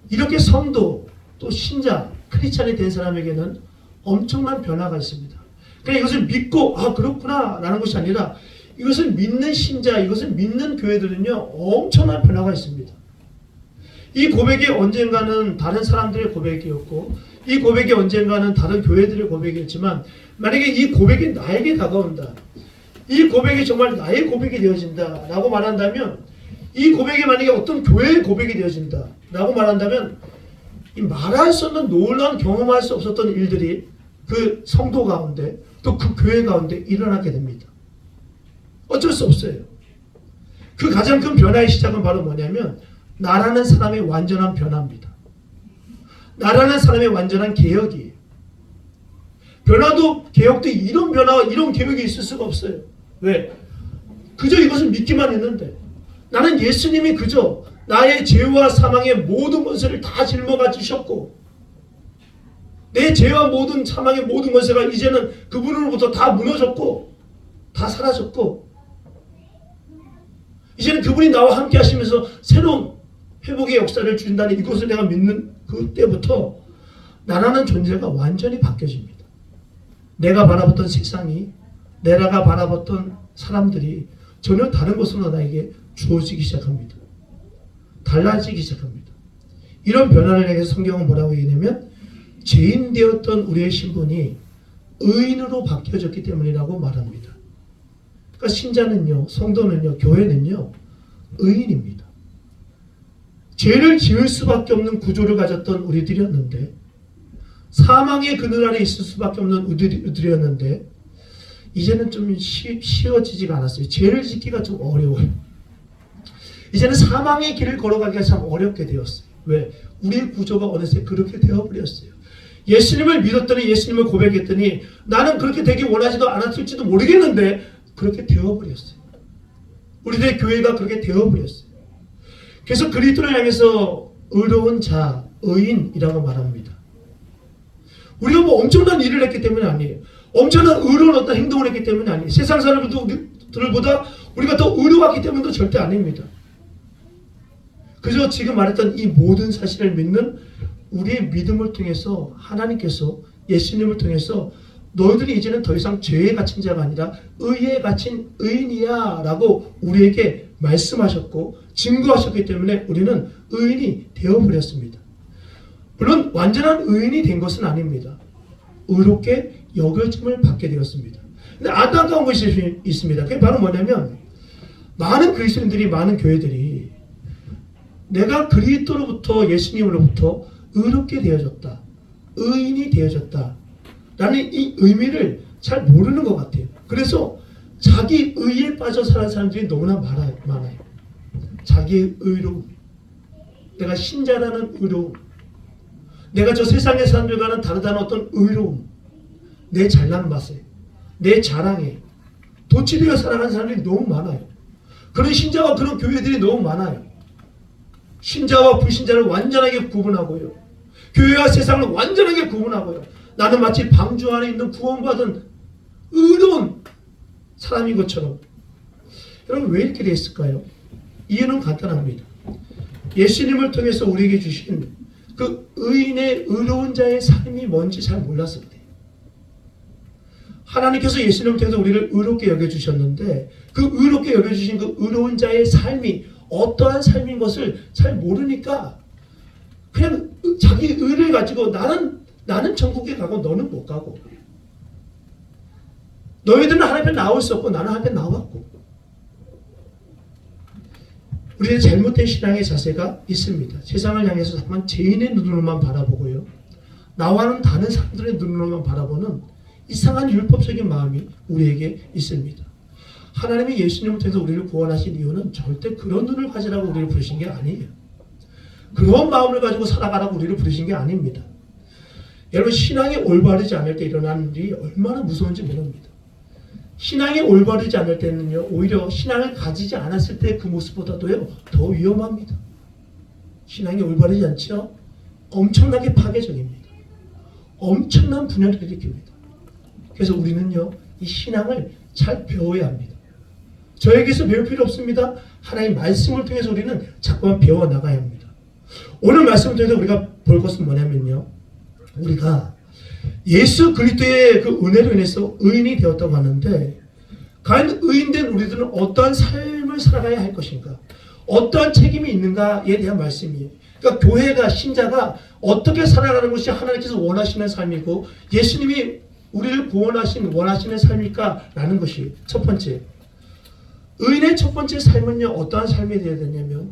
이렇게 성도, 또 신자, 크리스찬이 된 사람에게는 엄청난 변화가 있습니다. 그러니까 이것을 믿고 그렇구나 라는 것이 아니라, 이것을 믿는 신자, 이것을 믿는 교회들은요 엄청난 변화가 있습니다. 이 고백이 언젠가는 다른 사람들의 고백이었고, 이 고백이 언젠가는 다른 교회들의 고백이었지만, 만약에 이 고백이 나에게 다가온다, 이 고백이 정말 나의 고백이 되어진다 라고 말한다면, 이 고백이 만약에 어떤 교회의 고백이 되어진다 라고 말한다면, 이 말할 수 없는 놀라운, 경험할 수 없었던 일들이 그 성도 가운데, 또 그 교회 가운데 일어나게 됩니다. 어쩔 수 없어요. 그 가장 큰 변화의 시작은 바로 뭐냐면, 나라는 사람의 완전한 변화입니다. 나라는 사람의 완전한 개혁이에요. 변화도 개혁도 이런 변화와 이런 개혁이 있을 수가 없어요. 왜? 그저 이것을 믿기만 했는데, 나는 예수님이 그저 나의 죄와 사망의 모든 것을 다 짊어가 주셨고, 내 죄와 모든 사망의 모든 것을 이제는 그분으로부터 다 무너졌고 다 사라졌고, 이제는 그분이 나와 함께 하시면서 새로운 회복의 역사를 주신다는 이것을 내가 믿는 그때부터 나라는 존재가 완전히 바뀌어집니다. 내가 바라봤던 세상이, 내가 바라봤던 사람들이 전혀 다른 것으로 나에게 주어지기 시작합니다. 달라지기 시작합니다. 이런 변화를 내게 성경은 뭐라고 얘기하냐면, 죄인 되었던 우리의 신분이 의인으로 바뀌어졌기 때문이라고 말합니다. 그러니까 신자는요, 성도는요, 교회는요 의인입니다. 죄를 지을 수밖에 없는 구조를 가졌던 우리들이었는데, 사망의 그늘 아래 있을 수밖에 없는 우리들이었는데, 이제는 좀 쉬워지지가 않았어요. 죄를 짓기가 좀 어려워요. 이제는 사망의 길을 걸어가기가 참 어렵게 되었어요. 왜? 우리의 구조가 어느새 그렇게 되어버렸어요. 예수님을 믿었더니, 예수님을 고백했더니 나는 그렇게 되기 원하지도 않았을지도 모르겠는데 그렇게 되어버렸어요. 우리들의 교회가 그렇게 되어버렸어요. 그래서 그리스도를 향해서 의로운 자, 의인이라고 말합니다. 우리가 뭐 엄청난 일을 했기 때문이 아니에요. 엄청난 의로운 어떤 행동을 했기 때문이 아니에요. 세상 사람들보다 우리가 더 의로웠기 때문도 절대 아닙니다. 그저 지금 말했던 이 모든 사실을 믿는 우리의 믿음을 통해서 하나님께서 예수님을 통해서 너희들이 이제는 더 이상 죄에 갇힌 자가 아니라 의에 갇힌 의인이야 라고 우리에게 말씀하셨고 증거하셨기 때문에 우리는 의인이 되어버렸습니다. 물론 완전한 의인이 된 것은 아닙니다. 의롭게 여겨짐을 받게 되었습니다. 근데 안타까운 것이 있습니다. 그게 바로 뭐냐면 많은 그리스도인들이, 많은 교회들이 내가 그리스도로부터, 예수님으로부터 의롭게 되어졌다, 의인이 되어졌다 라는 이 의미를 잘 모르는 것 같아요. 그래서 자기 의에 빠져 사는 사람들이 너무나 많아요. 자기의 의로움, 내가 신자라는 의로움, 내가 저 세상의 사람들과는 다르다는 어떤 의로움, 내 잘난 맛에, 내 자랑에 도취되어 살아가는 사람들이 너무 많아요. 그런 신자와 그런 교회들이 너무 많아요. 신자와 불신자를 완전하게 구분하고요. 교회와 세상을 완전하게 구분하고요. 나는 마치 방주 안에 있는 구원받은 의로운 사람인 것처럼. 여러분 왜 이렇게 됐을까요? 이유는 간단합니다. 예수님을 통해서 우리에게 주신 그 의인의 의로운 자의 삶이 뭔지 잘 몰랐을 때, 하나님께서 예수님을 통해서 우리를 의롭게 여겨주셨는데 그 의롭게 여겨주신 그 의로운 자의 삶이 어떠한 삶인 것을 잘 모르니까 그냥 자기 의를 가지고 나는 천국에 가고 너는 못 가고, 너희들은 하나님 앞에 나올 수 없고 나는 하나님 앞에 나왔고, 우리의 잘못된 신앙의 자세가 있습니다. 세상을 향해서 다만 죄인의 눈으로만 바라보고요, 나와는 다른 사람들의 눈으로만 바라보는 이상한 율법적인 마음이 우리에게 있습니다. 하나님이 예수님을 통해서 우리를 구원하신 이유는 절대 그런 눈을 가지라고 우리를 부르신 게 아니에요. 그런 마음을 가지고 살아가라고 우리를 부르신 게 아닙니다. 여러분, 신앙이 올바르지 않을 때 일어나는 일이 얼마나 무서운지 모릅니다. 신앙이 올바르지 않을 때는요, 오히려 신앙을 가지지 않았을 때 그 모습보다도요 더 위험합니다. 신앙이 올바르지 않죠? 엄청나게 파괴적입니다. 엄청난 분열을 일으킵니다. 그래서 우리는요, 이 신앙을 잘 배워야 합니다. 저에게서 배울 필요 없습니다. 하나님의 말씀을 통해서 우리는 자꾸만 배워나가야 합니다. 오늘 말씀을 통해서 우리가 볼 것은 뭐냐면요, 우리가 예수 그리스도의 그 은혜로 인해서 의인이 되었다고 하는데, 과연 의인된 우리들은 어떠한 삶을 살아가야 할 것인가, 어떠한 책임이 있는가에 대한 말씀이에요. 그러니까 교회가, 신자가 어떻게 살아가는 것이 하나님께서 원하시는 삶이고 예수님이 우리를 구원하신 원하시는 삶일까라는 것이 첫 번째. 의인의 첫 번째 삶은요, 어떠한 삶이 되어야 되냐면,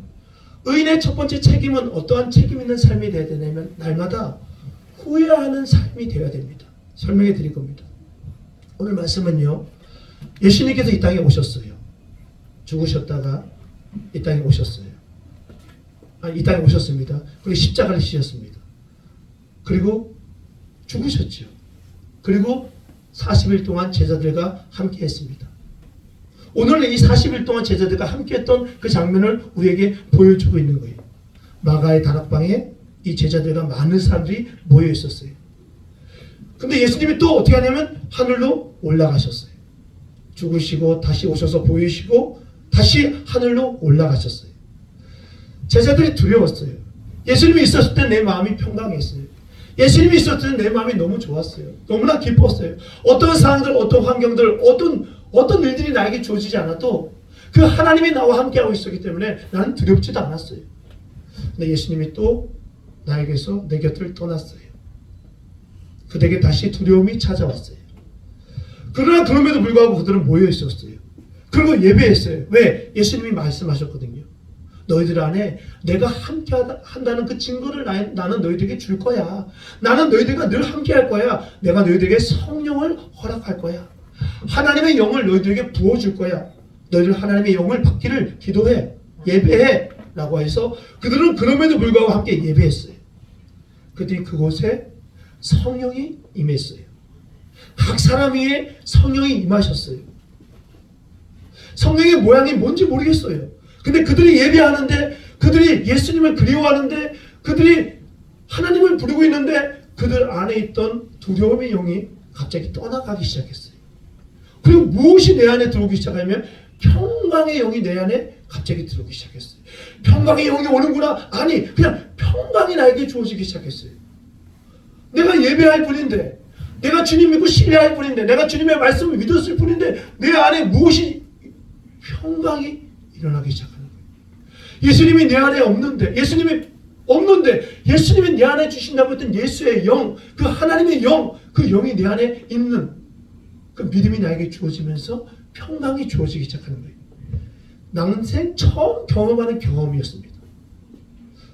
의인의 첫 번째 책임은 어떠한 책임 있는 삶이 되어야 되냐면, 날마다 후회하는 삶이 되어야 됩니다. 설명해 드릴 겁니다. 오늘 말씀은요, 예수님께서 이 땅에 오셨어요. 죽으셨다가 이 땅에 오셨어요. 이 땅에 오셨습니다. 그리고 십자가를 지셨습니다. 그리고 죽으셨죠. 그리고 40일 동안 제자들과 함께 했습니다. 오늘 이 40일 동안 제자들과 함께 했던 그 장면을 우리에게 보여주고 있는 거예요. 마가의 다락방에 이 제자들과 많은 사람들이 모여 있었어요. 근데 예수님이 또 어떻게 하냐면 하늘로 올라가셨어요. 죽으시고 다시 오셔서 보이시고 다시 하늘로 올라가셨어요. 제자들이 두려웠어요. 예수님이 있었을 때 내 마음이 평강했어요. 예수님이 있었을 때 내 마음이 너무 좋았어요. 너무나 기뻤어요. 어떤 상황들, 어떤 환경들, 어떤 일들이 나에게 주어지지 않아도 그 하나님이 나와 함께하고 있었기 때문에 나는 두렵지도 않았어요. 근데 예수님이 또 나에게서 내 곁을 떠났어요. 그들에게 다시 두려움이 찾아왔어요. 그러나 그럼에도 불구하고 그들은 모여 있었어요. 그리고 예배했어요. 왜? 예수님이 말씀하셨거든요. 너희들 안에 내가 함께 한다는 그 증거를 나는 너희들에게 줄 거야. 나는 너희들과 늘 함께 할 거야. 내가 너희들에게 성령을 허락할 거야. 하나님의 영을 너희들에게 부어줄 거야. 너희들 하나님의 영을 받기를 기도해. 예배해 라고 해서 그들은 그럼에도 불구하고 함께 예배했어요. 그들이 그곳에 성령이 임했어요. 각 사람 위에 성령이 임하셨어요. 성령의 모양이 뭔지 모르겠어요. 근데 그들이 예배하는데, 그들이 예수님을 그리워하는데, 그들이 하나님을 부르고 있는데 그들 안에 있던 두려움의 영이 갑자기 떠나가기 시작했어요. 그리고 무엇이 내 안에 들어오기 시작하면 평강의 영이 내 안에 갑자기 들어오기 시작했어요. 평강의 영이 오는구나. 아니, 그냥 평강이 나에게 주어지기 시작했어요. 내가 예배할 뿐인데, 내가 주님 믿고 신뢰할 뿐인데, 내가 주님의 말씀을 믿었을 뿐인데 내 안에 무엇이 평강이 일어나기 시작하는 거예요. 예수님이 내 안에 없는데, 예수님이 내 안에 주신다고 했던 예수의 영, 그 하나님의 영, 그 영이 내 안에 있는 그 믿음이 나에게 주어지면서 평강이 주어지기 시작하는 거예요. 난생 처음 경험하는 경험이었습니다.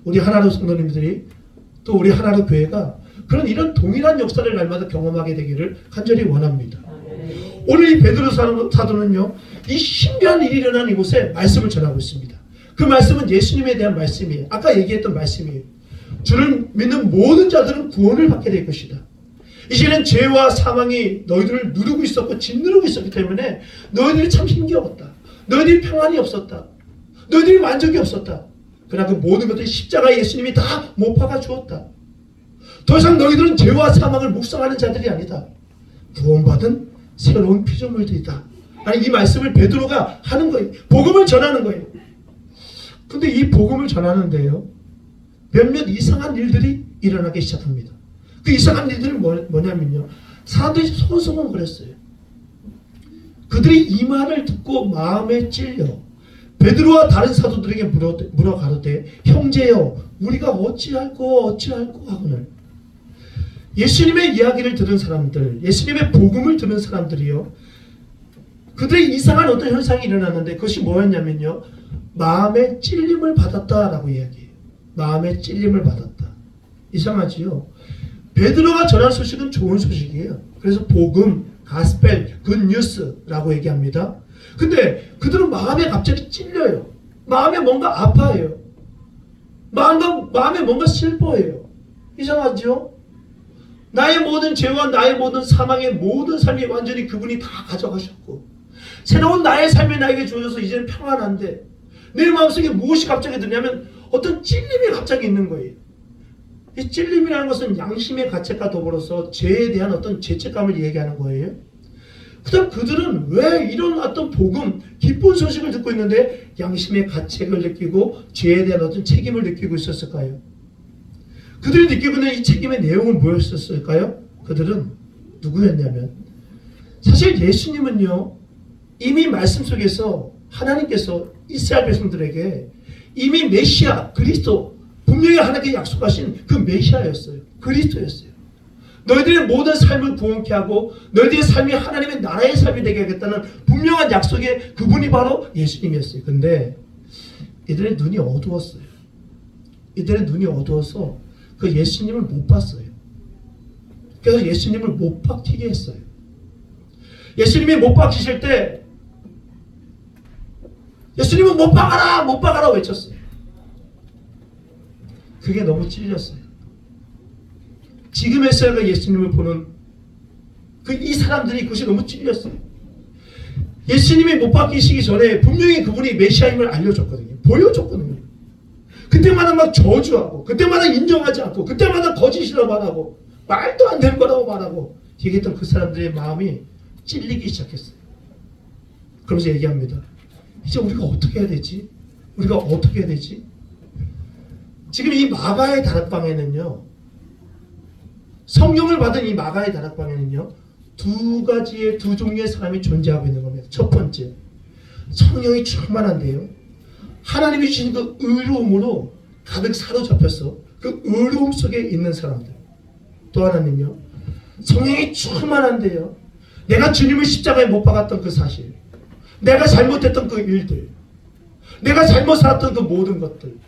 우리 하나로 성도님들이, 또 우리 하나로 교회가 그런 이런 동일한 역사를 날마다 경험하게 되기를 간절히 원합니다. 오늘 이 베드로 사도는요, 이 신비한 일이 일어난 이곳에 말씀을 전하고 있습니다. 그 말씀은 예수님에 대한 말씀이에요. 아까 얘기했던 말씀이에요. 주를 믿는 모든 자들은 구원을 받게 될 것이다. 이제는 죄와 사망이 너희들을 누르고 있었고 짓누르고 있었기 때문에 너희들이 참 힘겨웠다. 너희들이 평안이 없었다. 너희들이 만족이 없었다. 그러나 그 모든 것들이 십자가에 예수님이 다 못 박아 주었다. 더 이상 너희들은 죄와 사망을 묵상하는 자들이 아니다. 구원받은 새로운 피조물들이다. 아니, 이 말씀을 베드로가 하는 거예요. 복음을 전하는 거예요. 근데 이 복음을 전하는데요, 몇몇 이상한 일들이 일어나기 시작합니다. 그 이상한 일들이 뭐냐면요, 사람들이 소송을 그랬어요. 그들이 이 말을 듣고 마음에 찔려 베드로와 다른 사도들에게 물어 가로되, 형제여, 우리가 어찌할꼬 하거늘. 예수님의 이야기를 들은 사람들, 예수님의 복음을 들은 사람들이요, 그들의 이상한 어떤 현상이 일어났는데 그것이 뭐였냐면요, 마음의 찔림을 받았다라고 이야기해요. 마음의 찔림을 받았다. 이상하지요? 베드로가 전한 소식은 좋은 소식이에요. 그래서 복음, 가스펠, 굿뉴스라고 얘기합니다. 근데 그들은 마음에 갑자기 찔려요. 마음에 뭔가 아파해요. 마음에 뭔가 슬퍼해요. 이상하죠? 나의 모든 죄와 나의 모든 사망의 모든 삶이 완전히 그분이 다 가져가셨고, 새로운 나의 삶이 나에게 주어져서 이제는 평안한데, 내 마음속에 무엇이 갑자기 드냐면 어떤 찔림이 갑자기 있는 거예요. 이 찔림이라는 것은 양심의 가책과 더불어서 죄에 대한 어떤 죄책감을 얘기하는 거예요. 그다음 그들은 왜 이런 어떤 복음, 기쁜 소식을 듣고 있는데 양심의 가책을 느끼고 죄에 대한 어떤 책임을 느끼고 있었을까요? 그들이 느끼고 있는 이 책임의 내용은 뭐였을까요? 그들은 누구였냐면, 사실 예수님은요, 이미 말씀 속에서 하나님께서 이스라엘 백성들에게 이미 메시아, 그리스도, 분명히 하나님께 약속하신 그 메시아였어요. 그리스도였어요. 너희들의 모든 삶을 구원케 하고 너희들의 삶이 하나님의 나라의 삶이 되게 하겠다는 분명한 약속의 그분이 바로 예수님이었어요. 근데 이들의 눈이 어두웠어요. 이들의 눈이 어두워서 그 예수님을 못 봤어요. 그래서 예수님을 못 박히게 했어요. 예수님이 못 박히실 때 예수님은 못 박아라 외쳤어요. 그게 너무 찔렸어요. 지금의 시대가 예수님을 보는 이 사람들이 그것이 너무 찔렸어요. 예수님이 못 박히시기 전에 분명히 그분이 메시아임을 알려줬거든요. 보여줬거든요. 그때마다 막 저주하고, 그때마다 인정하지 않고, 그때마다 거짓이라고 말하고, 말도 안 되는 거라고 말하고 얘기했던 그 사람들의 마음이 찔리기 시작했어요. 그러면서 얘기합니다. 이제 우리가 어떻게 해야 되지? 우리가 어떻게 해야 되지? 지금 이 마가의 다락방에는요, 성령을 받은 이 마가의 다락방에는요, 두 종류의 사람이 존재하고 있는 겁니다. 첫 번째, 성령이 충만한데요, 하나님이 주신 그 의로움으로 가득 사로잡혀서 그 의로움 속에 있는 사람들. 또 하나는요, 성령이 충만한데요, 내가 주님을 십자가에 못 박았던 그 사실, 내가 잘못했던 그 일들, 내가 잘못 살았던 그 모든 것들,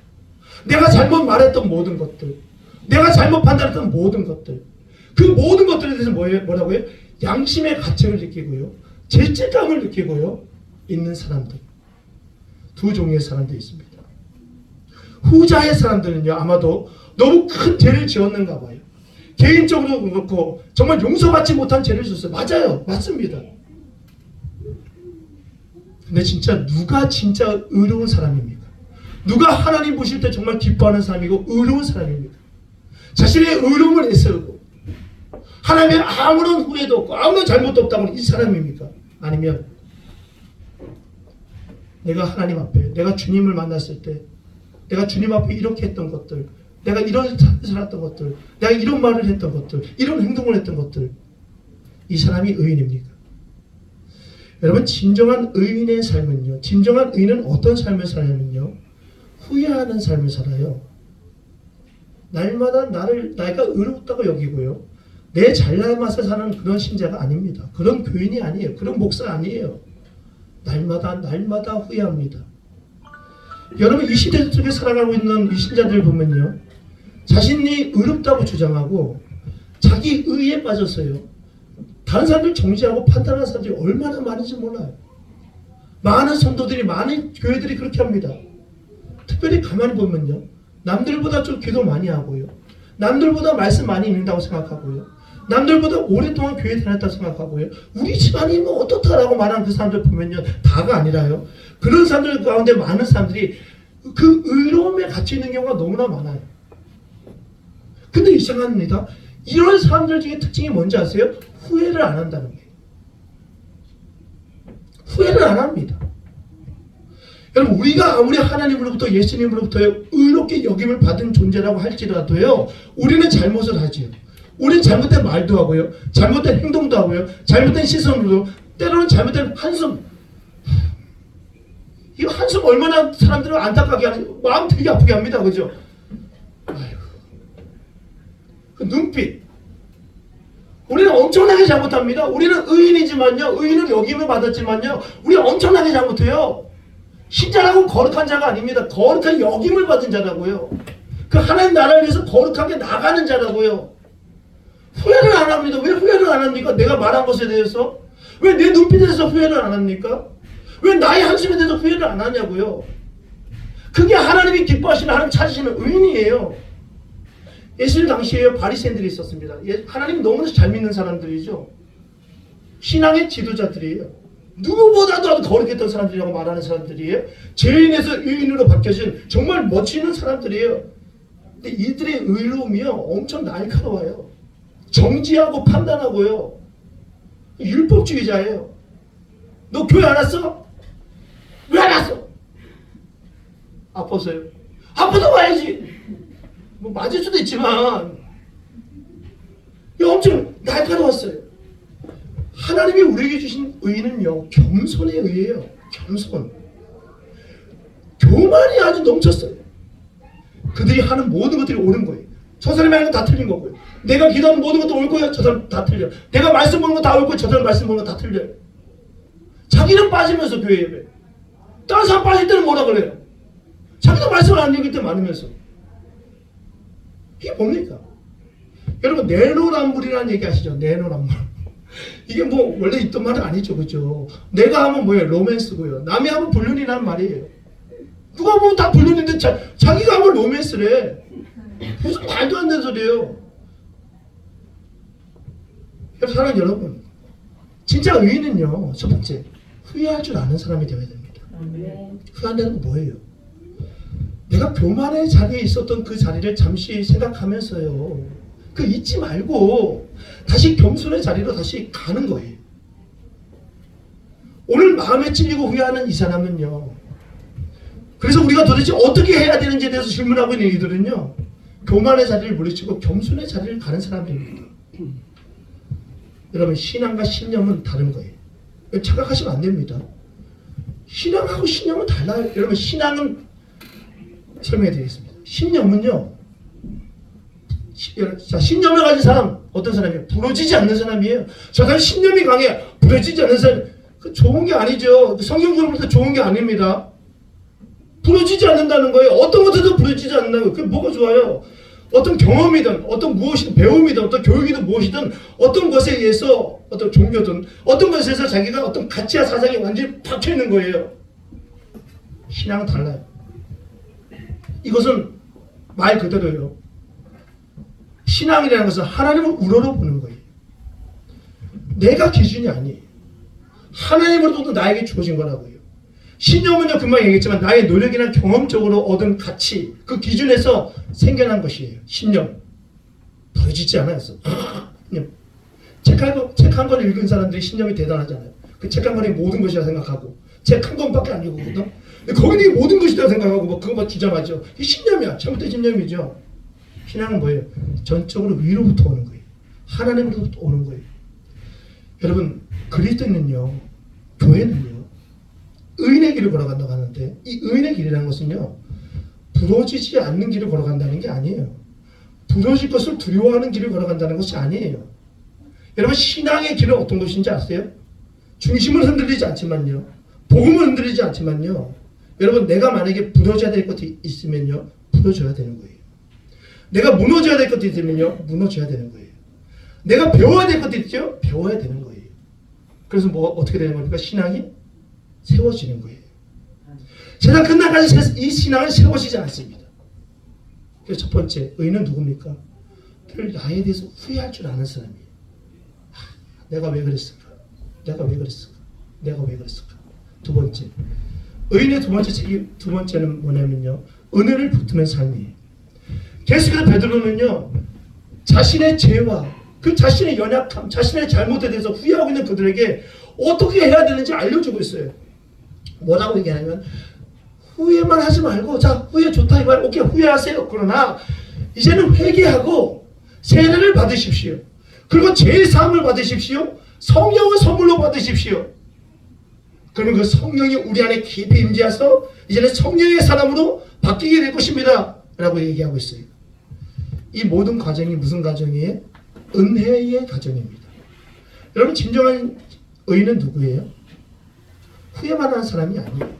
내가 잘못 말했던 모든 것들, 내가 잘못 판단했던 모든 것들, 그 모든 것들에 대해서 뭐라고요? 양심의 가책을 느끼고요, 죄책감을 느끼고요 있는 사람들. 두 종류의 사람들이 있습니다. 후자의 사람들은요 아마도 너무 큰 죄를 지었는가 봐요. 개인적으로 그렇고 정말 용서받지 못한 죄를 지었어요. 맞아요. 맞습니다. 근데 진짜 누가 진짜 의로운 사람입니까? 누가 하나님 보실 때 정말 기뻐하는 사람이고 의로운 사람입니까? 자신의 의로움을 내세우고 하나님의 아무런 후회도 없고 아무런 잘못도 없다고 이 사람입니까? 아니면 내가 하나님 앞에 내가 주님을 만났을 때 내가 주님 앞에 이렇게 했던 것들, 내가 이런 삶을 살았던 것들, 내가 이런 말을 했던 것들, 이런 행동을 했던 것들, 이 사람이 의인입니까? 여러분, 진정한 의인의 삶은요, 진정한 의인은 어떤 삶을 살냐면요, 후회하는 삶을 살아요. 날마다 내가 의롭다고 여기고요, 내 잘난 맛을 사는 그런 신자가 아닙니다. 그런 교인이 아니에요. 그런 목사 아니에요. 날마다 후회합니다. 여러분, 이 시대 속에 살아가고 있는 이 신자들 보면요, 자신이 의롭다고 주장하고 자기 의에 빠졌어요. 다른 사람들 정죄하고 판단하는 사람들이 얼마나 많은지 몰라요. 많은 성도들이, 많은 교회들이 그렇게 합니다. 특별히 가만히 보면요, 남들보다 좀 기도 많이 하고요, 남들보다 말씀 많이 읽는다고 생각하고요, 남들보다 오랫동안 교회 다녔다고 생각하고요, 우리 집안이 뭐 어떻다라고 말하는 그 사람들 보면요, 다가 아니라요, 그런 사람들 가운데 많은 사람들이 그 의로움에 갇혀 있는 경우가 너무나 많아요. 근데 이상합니다. 이런 사람들 중에 특징이 뭔지 아세요? 후회를 안 한다는 거예요. 후회를 안 합니다. 여러분, 우리가 아무리 하나님으로부터 예수님으로부터 의롭게 여김을 받은 존재라고 할지라도요, 우리는 잘못을 하지요. 우리는 잘못된 말도 하고요, 잘못된 행동도 하고요, 잘못된 시선으로, 때로는 잘못된 한숨. 이 한숨 얼마나 사람들을 안타깝게 하는, 마음 되게 아프게 합니다. 그죠? 아이고. 그 눈빛. 우리는 엄청나게 잘못합니다. 우리는 의인이지만요, 의인을 여김을 받았지만요, 우리 엄청나게 잘못해요. 신자라고 거룩한 자가 아닙니다. 거룩한 여김을 받은 자라고요. 그 하나님 나라를 위해서 거룩하게 나가는 자라고요. 후회를 안 합니다. 왜 후회를 안 합니까? 내가 말한 것에 대해서? 왜 내 눈빛에 대해서 후회를 안 합니까? 왜 나의 한숨에 대해서 후회를 안 하냐고요. 그게 하나님이 기뻐하시는, 하나님 찾으시는 의인이에요. 예수님 당시에 바리새인들이 있었습니다. 하나님 너무나 잘 믿는 사람들이죠. 신앙의 지도자들이에요. 누구보다도 거룩했던 사람들이라고 말하는 사람들이에요. 죄인에서 의인으로 바뀌어진 정말 멋지는 사람들이에요. 근데 이들의 의로움이요, 엄청 날카로워요. 정지하고 판단하고요, 율법주의자예요. 너 교회 안 왔어? 왜 안 왔어? 아팠어요. 아파도 와야지. 뭐 맞을 수도 있지만 엄청 날카로웠어요. 하나님이 우리에게 주신 의는요, 겸손의 의예요. 겸손. 교만이 아주 넘쳤어요. 그들이 하는 모든 것들이 옳은 거예요. 저 사람이 하는 거 다 틀린 거고요. 내가 기도하는 모든 것도 옳고요, 저 사람 다 틀려요. 내가 말씀 보는 거 다 옳고 저 사람 말씀 보는 거 다 틀려요. 자기는 빠지면서 교회 예배, 다른 사람 빠질 때는 뭐라 그래요? 자기도 말씀을 안 읽을 때 많으면서. 이게 뭡니까? 여러분, 내로남불이라는 얘기 아시죠? 내로남불. 이게 뭐 원래 있던 말은 아니죠, 그죠? 내가 하면 뭐예요? 로맨스고요, 남이 하면 불륜이라는 말이에요. 누가 보면 다 불륜인데 자기가 하면 로맨스래. 무슨 말도 안 되는 소리예요. 사랑하는 여러분, 진짜 의인은요, 첫 번째, 후회할 줄 아는 사람이 되어야 됩니다. 후회한다는 건 뭐예요? 내가 교만의 자리에 있었던 그 자리를 잠시 생각하면서요, 그 잊지 말고 다시 겸손의 자리로 다시 가는 거예요. 오늘 마음에 찔리고 후회하는 이 사람은요, 그래서 우리가 도대체 어떻게 해야 되는지에 대해서 질문하고 있는 이들은요, 교만의 자리를 물리치고 겸손의 자리를 가는 사람들입니다. 여러분, 신앙과 신념은 다른 거예요. 착각하시면 안 됩니다. 신앙하고 신념은 달라요. 여러분, 신앙은 설명해 드리겠습니다. 신념은요, 자, 신념을 가진 사람, 어떤 사람이에요? 부러지지 않는 사람이에요. 저 사람 신념이 강해, 부러지지 않는 사람, 그 좋은 게 아니죠. 성경적으로부터 좋은 게 아닙니다. 부러지지 않는다는 거예요. 어떤 것에도 부러지지 않는다는 거예요. 그게 뭐가 좋아요? 어떤 경험이든, 어떤 무엇이든, 배움이든, 어떤 교육이든 무엇이든, 어떤 것에 의해서, 어떤 종교든, 어떤 것에 의해서 자기가 어떤 가치와 사상이 완전히 박혀 있는 거예요. 신앙은 달라요. 이것은 말 그대로요. 신앙이라는 것은 하나님을 우러러 보는 거예요. 내가 기준이 아니에요. 하나님으로부터 나에게 주어진 거라고요. 신념은요, 금방 얘기했지만 나의 노력이나 경험적으로 얻은 가치, 그 기준에서 생겨난 것이에요. 신념. 더해지지 않아요. 책 한 권 읽은 사람들이 신념이 대단하잖아요. 그 책 한 권이 모든 것이라 생각하고, 책 한 권밖에 안 읽었거든. 거기는 모든 것이라 생각하고 뭐 그거 주장하죠. 이게 신념이야. 잘못된 신념이죠. 신앙은 뭐예요? 전적으로 위로부터 오는 거예요. 하나님으로부터 오는 거예요. 여러분, 그리스도인은요, 교회는요, 의인의 길을 걸어간다고 하는데, 이 의인의 길이라는 것은요, 부러지지 않는 길을 걸어간다는 게 아니에요. 부러질 것을 두려워하는 길을 걸어간다는 것이 아니에요. 여러분, 신앙의 길은 어떤 것인지 아세요? 중심을 흔들리지 않지만요, 복음을 흔들리지 않지만요, 여러분, 내가 만약에 부러져야 될 것이 있으면요, 부러져야 되는 거예요. 내가 무너져야 될 것도 있으면요, 무너져야 되는 거예요. 내가 배워야 될 것도 있죠? 배워야 되는 거예요. 그래서 뭐 어떻게 되는 겁니까? 신앙이 세워지는 거예요. 세상 끝날까지 이 신앙은 세워지지 않습니다. 그래서 첫 번째, 의인은 누굽니까? 늘 나에 대해서 후회할 줄 아는 사람이에요. 내가 왜 그랬을까? 내가 왜 그랬을까? 내가 왜 그랬을까? 두 번째, 의인의 두 번째는 뭐냐면요, 은혜를 붙드는 삶이에요. 계속해서 베드로는요, 자신의 죄와 그 자신의 연약함, 자신의 잘못에 대해서 후회하고 있는 그들에게 어떻게 해야 되는지 알려주고 있어요. 뭐라고 얘기하냐면, 후회만 하지 말고, 자, 후회 좋다 이거야. 오케이, 후회하세요. 그러나 이제는 회개하고 세례를 받으십시오. 그리고 죄의 사함을 받으십시오. 성령을 선물로 받으십시오. 그러면 그 성령이 우리 안에 깊이 임재해서 이제는 성령의 사람으로 바뀌게 될 것입니다. 라고 얘기하고 있어요. 이 모든 과정이 무슨 과정이에요? 은혜의 과정입니다. 여러분, 진정한 의인은 누구예요? 후회만 하는 사람이 아니에요.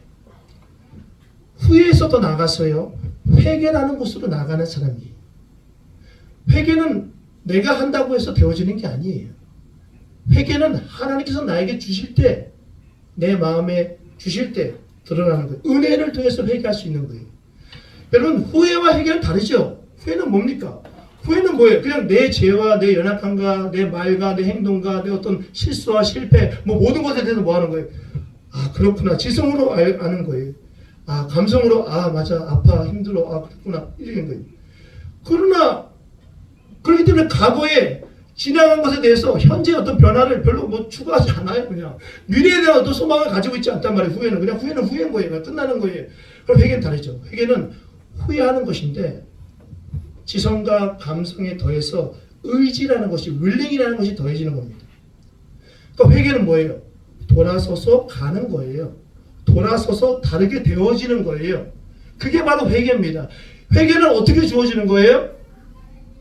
후회에서 더 나아가서요, 회개라는 곳으로 나가는 사람이에요. 회개는 내가 한다고 해서 되어지는 게 아니에요. 회개는 하나님께서 나에게 주실 때, 내 마음에 주실 때 드러나는 거예요. 은혜를 통해서 회개할 수 있는 거예요. 여러분, 후회와 회개는 다르죠? 후회는 뭡니까? 후회는 뭐예요? 그냥 내 죄와 내 연약함과 내 말과 내 행동과 내 어떤 실수와 실패, 뭐 모든 것에 대해서 뭐 하는 거예요? 아, 그렇구나. 지성으로 아는 거예요. 아, 감성으로, 아, 맞아. 아파, 힘들어. 아, 그렇구나. 이런 거예요. 그러나, 그렇기 때문에 과거에 지나간 것에 대해서 현재 어떤 변화를 별로 뭐 추구하지 않아요. 그냥 미래에 대한 어떤 소망을 가지고 있지 않단 말이에요. 후회는 그냥 후회는 후회인 거예요. 그냥 끝나는 거예요. 그럼 회개는 다르죠. 회개는 후회하는 것인데 지성과 감성에 더해서 의지라는 것이, 윌링이라는 것이 더해지는 겁니다. 그러니까 회개는 뭐예요? 돌아서서 가는 거예요. 돌아서서 다르게 되어지는 거예요. 그게 바로 회개입니다. 회개는 어떻게 주어지는 거예요?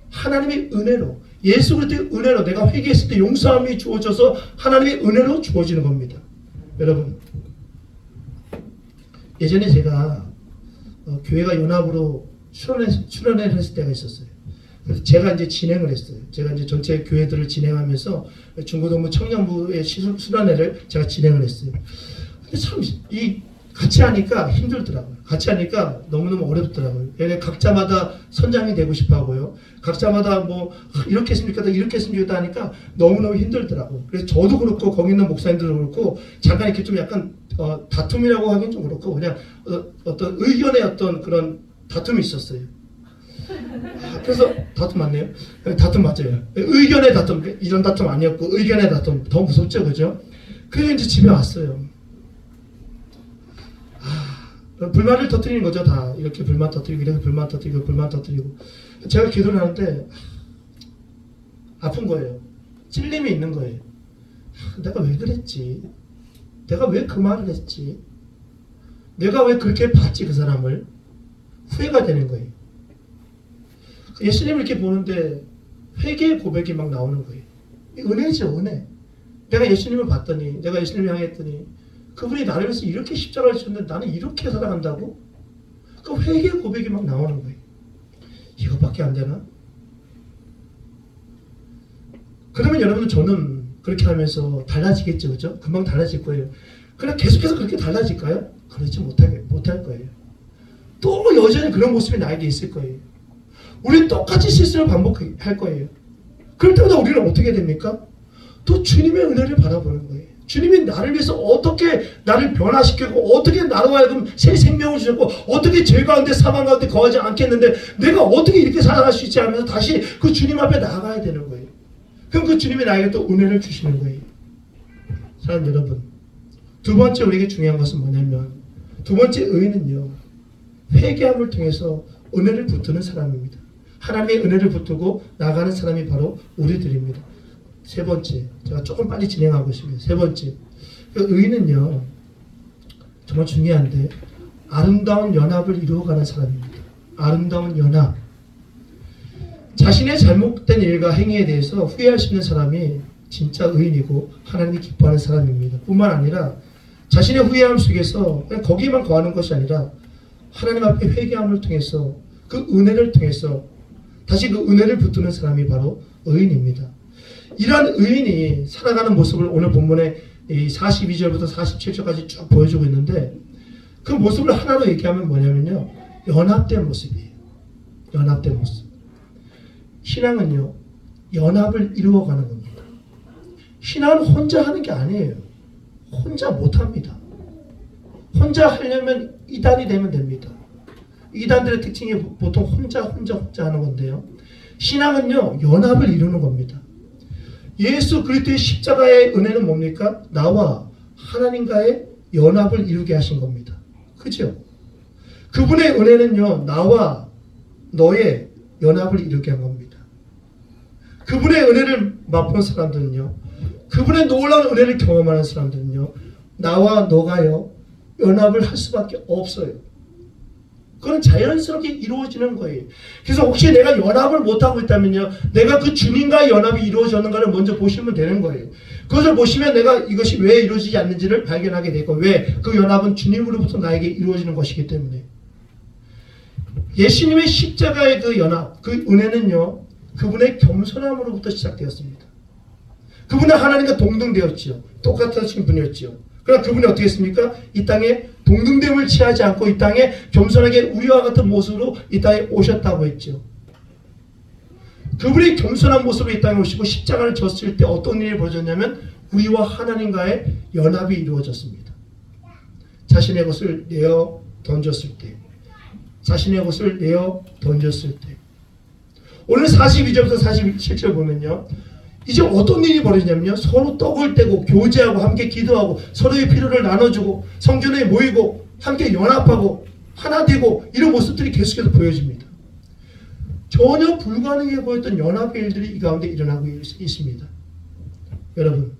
하나님의 은혜로, 예수 그리스도의 은혜로, 내가 회개했을 때 용서함이 주어져서 하나님의 은혜로 주어지는 겁니다. 여러분, 예전에 제가 교회가 연합으로 출연을 했을 때가 있었어요. 그래서 제가 이제 진행을 했어요. 제가 이제 전체 교회들을 진행하면서 중고등부 청년부의 수련회를 제가 진행을 했어요. 근데 참 같이 하니까 힘들더라고요. 같이 하니까 너무너무 어렵더라고요. 각자마다 선장이 되고 싶어 하고요. 각자마다 뭐 이렇게 했으면 좋겠다, 이렇게 했으면 좋겠다 하니까 너무너무 힘들더라고요. 그래서 저도 그렇고 거기 있는 목사님들도 그렇고 잠깐 이렇게 좀 약간 다툼이라고 하긴 좀 그렇고 그냥 어떤 의견의 어떤 그런 다툼이 있었어요. 그래서 다툼 맞네요. 다툼 맞아요. 의견의 다툼, 이런 다툼 아니었고 의견의 다툼 더 무섭죠, 그죠? 그래서 이제 집에 왔어요. 불만을 터뜨리는 거죠. 다 이렇게 불만 터뜨리고 이렇게 불만 터뜨리고 불만 터뜨리고. 제가 기도를 하는데 아픈 거예요. 찔림이 있는 거예요. 내가 왜 그랬지? 내가 왜 그 말을 했지? 내가 왜 그렇게 봤지, 그 사람을? 후회가 되는 거예요. 예수님을 이렇게 보는데 회개의 고백이 막 나오는 거예요. 은혜죠, 은혜. 내가 예수님을 봤더니, 내가 예수님을 향했더니 그분이 나를 위해서 이렇게 십자가를 지셨는데 나는 이렇게 살아간다고? 그 회개의 고백이 막 나오는 거예요. 이것밖에 안 되나? 그러면 여러분, 저는 그렇게 하면서 달라지겠죠, 그죠? 금방 달라질 거예요. 그냥 계속해서 그렇게 달라질까요? 그렇지 못할 거예요. 또 여전히 그런 모습이 나에게 있을 거예요. 우리는 똑같이 실수를 반복할 거예요. 그럴 때마다 우리는 어떻게 됩니까? 또 주님의 은혜를 바라보는 거예요. 주님이 나를 위해서 어떻게 나를 변화시키고 어떻게 나로 하여금 새 생명을 주셨고 어떻게 죄 가운데 사망 가운데 거하지 않겠는데 내가 어떻게 이렇게 살아갈 수 있지 하면서 다시 그 주님 앞에 나가야 되는 거예요. 그럼 그 주님이 나에게 또 은혜를 주시는 거예요. 사랑하는 여러분, 두 번째 우리에게 중요한 것은 뭐냐면 두 번째 의인은요, 회개함을 통해서 은혜를 붙드는 사람입니다. 하나님의 은혜를 붙들고 나가는 사람이 바로 우리들입니다. 세 번째, 제가 조금 빨리 진행하고 있습니다. 세 번째, 그 의인은요 정말 중요한데 아름다운 연합을 이루어가는 사람입니다. 아름다운 연합. 자신의 잘못된 일과 행위에 대해서 후회할 수 있는 사람이 진짜 의인이고 하나님이 기뻐하는 사람입니다. 뿐만 아니라 자신의 후회함 속에서 그냥 거기만 거하는 것이 아니라 하나님 앞에 회개함을 통해서 그 은혜를 통해서 다시 그 은혜를 붙드는 사람이 바로 의인입니다. 이러한 의인이 살아가는 모습을 오늘 본문에 42절부터 47절까지 쭉 보여주고 있는데 그 모습을 하나로 얘기하면 뭐냐면요, 연합된 모습이에요. 연합된 모습. 신앙은요, 연합을 이루어가는 겁니다. 신앙은 혼자 하는 게 아니에요. 혼자 못합니다. 혼자 하려면 이단이 되면 됩니다. 이단들의 특징이 보통 혼자 하는 건데요. 신앙은요, 연합을 이루는 겁니다. 예수 그리스도의 십자가의 은혜는 뭡니까? 나와 하나님과의 연합을 이루게 하신 겁니다. 그죠? 그분의 은혜는요, 나와 너의 연합을 이루게 한 겁니다. 그분의 은혜를 맛본 사람들은요, 그분의 놀라운 은혜를 경험하는 사람들은요, 나와 너가요 연합을 할 수밖에 없어요. 그건 자연스럽게 이루어지는 거예요. 그래서 혹시 내가 연합을 못하고 있다면요, 내가 그 주님과의 연합이 이루어졌는가를 먼저 보시면 되는 거예요. 그것을 보시면 내가 이것이 왜 이루어지지 않는지를 발견하게 되고, 왜 그 연합은 주님으로부터 나에게 이루어지는 것이기 때문에. 예수님의 십자가의 그 연합, 그 은혜는요, 그분의 겸손함으로부터 시작되었습니다. 그분은 하나님과 동등되었지요. 똑같으신 분이었지요. 그러나 그분이 어떻게 했습니까? 이 땅에 동등됨을 취하지 않고 이 땅에 겸손하게 우리와 같은 모습으로 이 땅에 오셨다고 했죠. 그분이 겸손한 모습으로 이 땅에 오시고 십자가를 졌을 때 어떤 일이 벌어졌냐면 우리와 하나님과의 연합이 이루어졌습니다. 자신의 것을 내어 던졌을 때, 자신의 것을 내어 던졌을 때. 오늘 42절부터 47절 보면요, 이제 어떤 일이 벌어지냐면요, 서로 떡을 떼고 교제하고 함께 기도하고 서로의 필요를 나눠주고 성전에 모이고 함께 연합하고 하나 되고 이런 모습들이 계속해서 보여집니다. 전혀 불가능해 보였던 연합의 일들이 이 가운데 일어나고 있습니다. 여러분,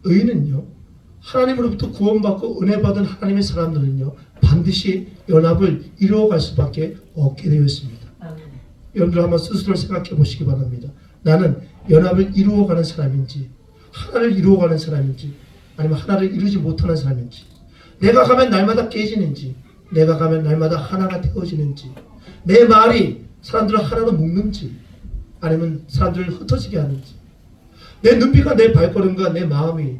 의인은요, 하나님으로부터 구원받고 은혜받은 하나님의 사람들은요, 반드시 연합을 이루어갈 수밖에 없게 되어 있습니다. 여러분들 한번 스스로 생각해 보시기 바랍니다. 나는 연합을 이루어가는 사람인지, 하나를 이루어가는 사람인지, 아니면 하나를 이루지 못하는 사람인지, 내가 가면 날마다 깨지는지, 내가 가면 날마다 하나가 되어지는지, 내 말이 사람들을 하나로 묶는지, 아니면 사람들을 흩어지게 하는지, 내 눈빛과 내 발걸음과 내 마음이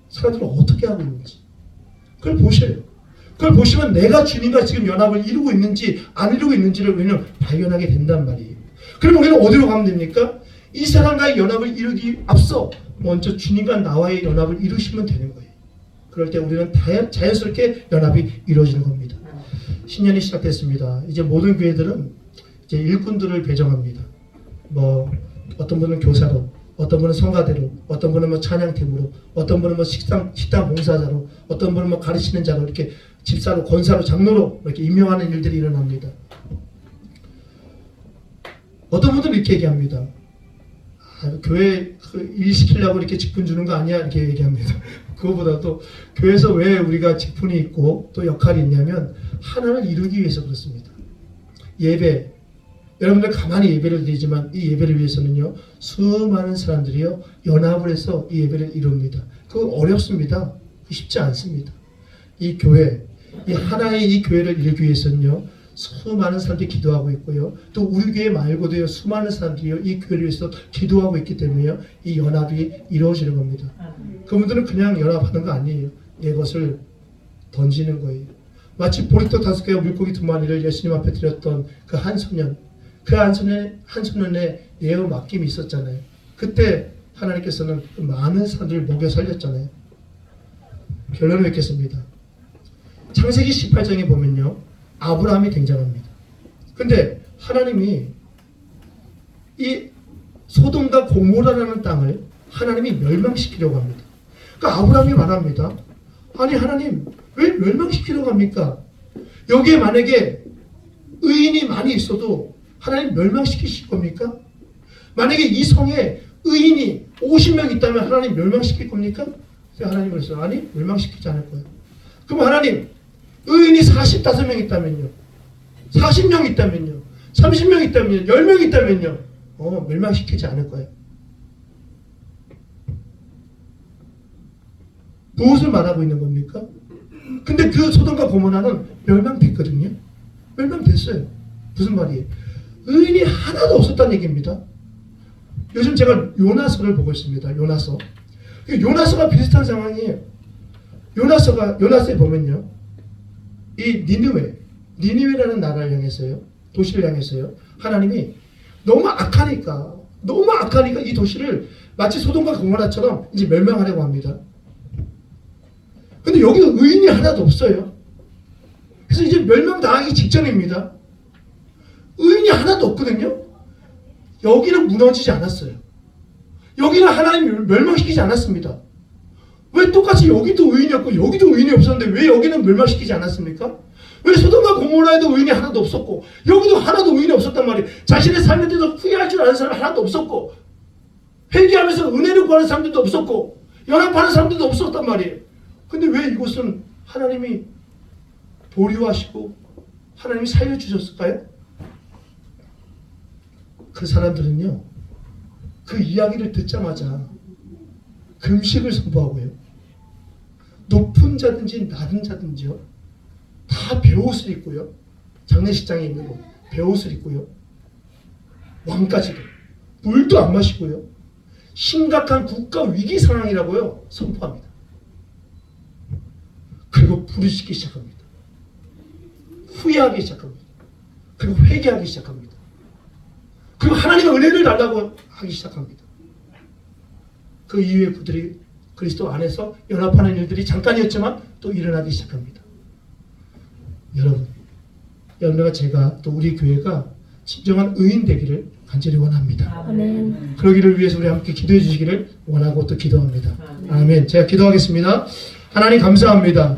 사람들을 어떻게 하고 있는지, 그걸 보셔요. 그걸 보시면 내가 주님과 지금 연합을 이루고 있는지 안 이루고 있는지를 우리는 발견하게 된단 말이에요. 그럼 우리는 어디로 가면 됩니까? 이 사람과의 연합을 이루기 앞서 먼저 주님과 나와의 연합을 이루시면 되는 거예요. 그럴 때 우리는 자연스럽게 연합이 이루어지는 겁니다. 신년이 시작됐습니다. 이제 모든 교회들은 이제 일꾼들을 배정합니다. 뭐 어떤 분은 교사로, 어떤 분은 성가대로, 어떤 분은 뭐 찬양팀으로, 어떤 분은 뭐 식당 봉사자로, 어떤 분은 뭐 가르치는 자로, 이렇게 집사로, 권사로, 장로로 이렇게 임명하는 일들이 일어납니다. 어떤 분들은 이렇게 얘기합니다. 교회 일 시키려고 이렇게 직분 주는 거 아니야? 이렇게 얘기합니다. 그거보다도 교회에서 왜 우리가 직분이 있고 또 역할이 있냐면 하나를 이루기 위해서 그렇습니다. 예배, 여러분들 가만히 예배를 드리지만 이 예배를 위해서는요, 수많은 사람들이요 연합을 해서 이 예배를 이룹니다. 그거 어렵습니다. 쉽지 않습니다. 이 교회, 이 하나의 이 교회를 이루기 위해서는요, 수많은 사람들이 기도하고 있고요, 또 우리 교회 말고도요 수많은 사람들이요 이 교회를 위해서 기도하고 있기 때문에요, 이 연합이 이루어지는 겁니다. 그분들은 그냥 연합하는 거 아니에요. 내 것을 던지는 거예요. 마치 보리떡 5개와 물고기 2마리를 예수님 앞에 드렸던 그 한 소년, 그 한 소년의 예언 맡김이 있었잖아요. 그때 하나님께서는 그 많은 사람들을 먹여 살렸잖아요. 결론을 맺겠습니다. 창세기 18장에 보면요, 아브라함이 등장합니다. 근데 하나님이 이 소돔과 고모라라는 땅을 하나님이 멸망시키려고 합니다. 그러니까 아브라함이 말합니다. 아니 하나님 왜 멸망시키려고 합니까? 여기에 만약에 의인이 많이 있어도 하나님 멸망시키실 겁니까? 만약에 이 성에 의인이 50명 있다면 하나님 멸망시킬 겁니까? 하나님 그랬어요. 아니 멸망시키지 않을 거예요. 그럼 하나님 의인이 45명 있다면요, 40명 있다면요, 30명 있다면요, 10명 있다면요, 멸망시키지 않을 거예요. 무엇을 말하고 있는 겁니까? 근데 그 소돔과 고모라는 멸망됐거든요. 멸망됐어요. 무슨 말이에요? 의인이 하나도 없었다는 얘기입니다. 요즘 제가 요나서를 보고 있습니다. 요나서. 요나서가 비슷한 상황이에요. 요나서에 보면요, 이 니느웨라는 나라를 향해서요, 도시를 향해서요, 하나님이 너무 악하니까 이 도시를 마치 소돔과 고모라처럼 이제 멸망하려고 합니다. 근데 여기 의인이 하나도 없어요. 그래서 이제 멸망당하기 직전입니다. 의인이 하나도 없거든요. 여기는 무너지지 않았어요. 여기는 하나님 멸망시키지 않았습니다. 왜 똑같이 여기도 의인이 없고 여기도 의인이 없었는데 왜 여기는 멸망시키지 않았습니까? 왜 소돔과 고모라에도 의인이 하나도 없었고 여기도 하나도 의인이 없었단 말이에요. 자신의 삶에 대해서 후회할 줄 아는 사람 하나도 없었고, 회개하면서 은혜를 구하는 사람들도 없었고, 연합하는 사람들도 없었단 말이에요. 근데 왜 이곳은 하나님이 보류하시고 하나님이 살려주셨을까요? 그 사람들은요, 그 이야기를 듣자마자 금식을 선포하고요, 높은 자든지 낮은 자든지요, 다 베옷을 입고요, 장례식장에 있는 거 베옷을 입고요, 왕까지도 물도 안 마시고요, 심각한 국가 위기 상황이라고요 선포합니다. 그리고 부르시기 시작합니다. 후회하기 시작합니다. 그리고 회개하기 시작합니다. 그리고 하나님의 은혜를 달라고 하기 시작합니다. 그 이후에 그들이 그리스도 안에서 연합하는 일들이 잠깐이었지만 또 일어나기 시작합니다. 여러분과 제가 또 우리 교회가 진정한 의인 되기를 간절히 원합니다. 아멘. 그러기를 위해서 우리 함께 기도해 주시기를 원하고 또 기도합니다. 아멘. 제가 기도하겠습니다. 하나님 감사합니다.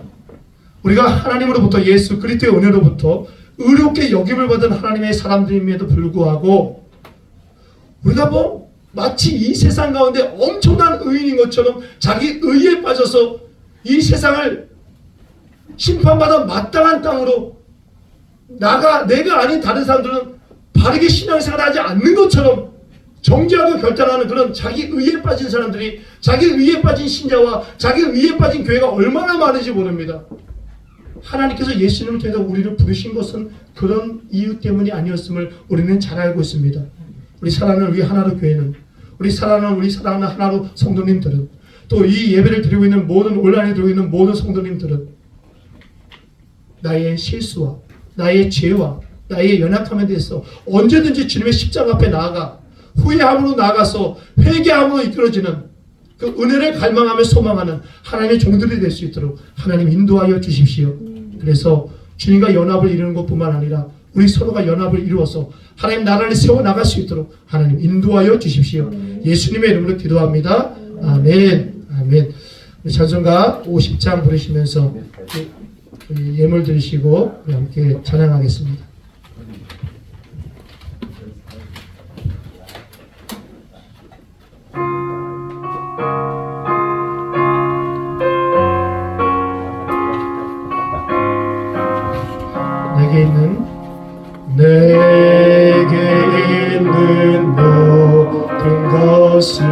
우리가 하나님으로부터 예수 그리스도의 은혜로부터 의롭게 여김을 받은 하나님의 사람들임에도 불구하고 우리가 마치 이 세상 가운데 엄청난 의인인 것처럼 자기 의에 빠져서 이 세상을 심판받아 마땅한 땅으로 내가 아닌 다른 사람들은 바르게 신앙생활을 하지 않는 것처럼 정죄하고 결단하는 그런 자기 의에 빠진 사람들이, 자기 의에 빠진 신자와 자기 의에 빠진 교회가 얼마나 많은지 모릅니다. 하나님께서 예수님을 통해서 우리를 부르신 것은 그런 이유 때문이 아니었음을 우리는 잘 알고 있습니다. 우리 사랑하는 우리 하나로 교회는, 우리 사랑하는 하나로 성도님들은, 또 이 예배를 드리고 있는 모든 온라인에 드리고 있는 모든 성도님들은 나의 실수와 나의 죄와 나의 연약함에 대해서 언제든지 주님의 십자가 앞에 나아가 후회함으로 나아가서 회개함으로 이끌어지는 그 은혜를 갈망하며 소망하는 하나님의 종들이 될 수 있도록 하나님 인도하여 주십시오. 그래서 주님과 연합을 이루는 것뿐만 아니라 우리 서로가 연합을 이루어서 하나님 나라를 세워나갈 수 있도록 하나님 인도하여 주십시오. 예수님의 이름으로 기도합니다. 아멘. 아멘. 우리 찬송가 50장 부르시면서 예물 드리시고 우리 함께 찬양하겠습니다. 내게 있는 모든 것을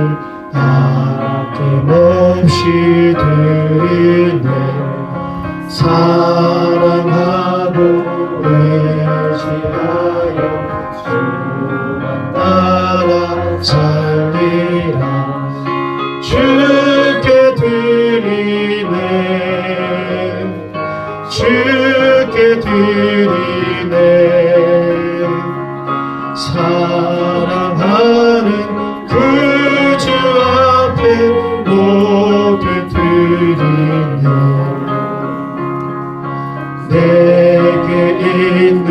아낌없이 드리네. 사랑하고 의지하여 주만 따라 살리라. 주께 드리네. 사랑하는 그 주 앞에 모두 드리네. 내게 있는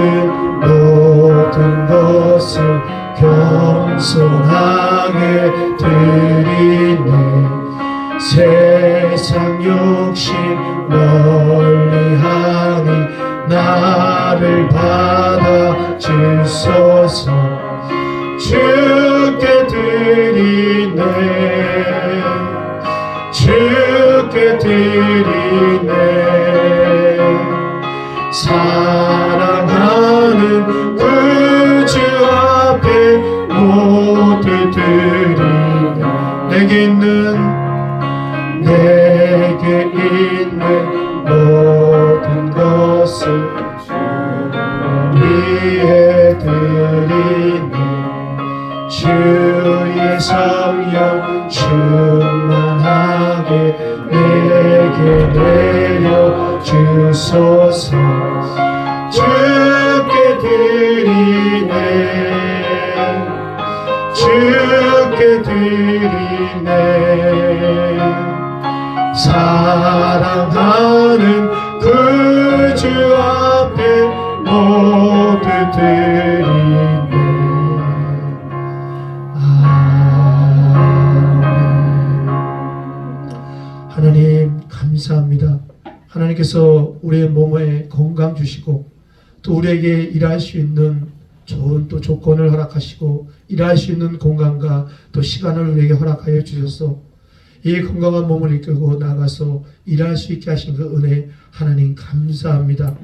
모든 것을 겸손하게 드리네. 세상 욕심 멀리하니 나를 받아 주소서. 주께 드리네. 주께 드리네. 사랑하는 그 주 앞에 모두 드리네. 내게 있는 모든 것을 위해 드리네. 주의 성령 충만하게 내게 내려 주소서. 주께 드리네. 주께 드리네. 사랑하는 그 주 앞에 모두 드리네. 하나님 감사합니다. 하나님께서 우리의 몸에 건강 주시고 또 우리에게 일할 수 있는 좋은 또 조건을 허락하시고 일할 수 있는 공간과 또 시간을 우리에게 허락하여 주셔서 이 건강한 몸을 이끌고 나가서 일할 수 있게 하신 그 은혜 하나님 감사합니다.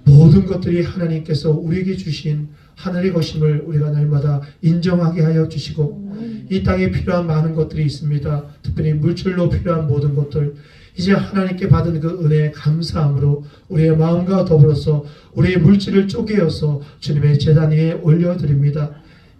모든 것들이 하나님께서 우리에게 주신 하늘의 것임을 우리가 날마다 인정하게 하여 주시고 이 땅에 필요한 많은 것들이 있습니다. 특별히 물질로 필요한 모든 것들 이제 하나님께 받은 그 은혜에 감사함으로 우리의 마음과 더불어서 우리의 물질을 쪼개어서 주님의 제단 위에 올려드립니다.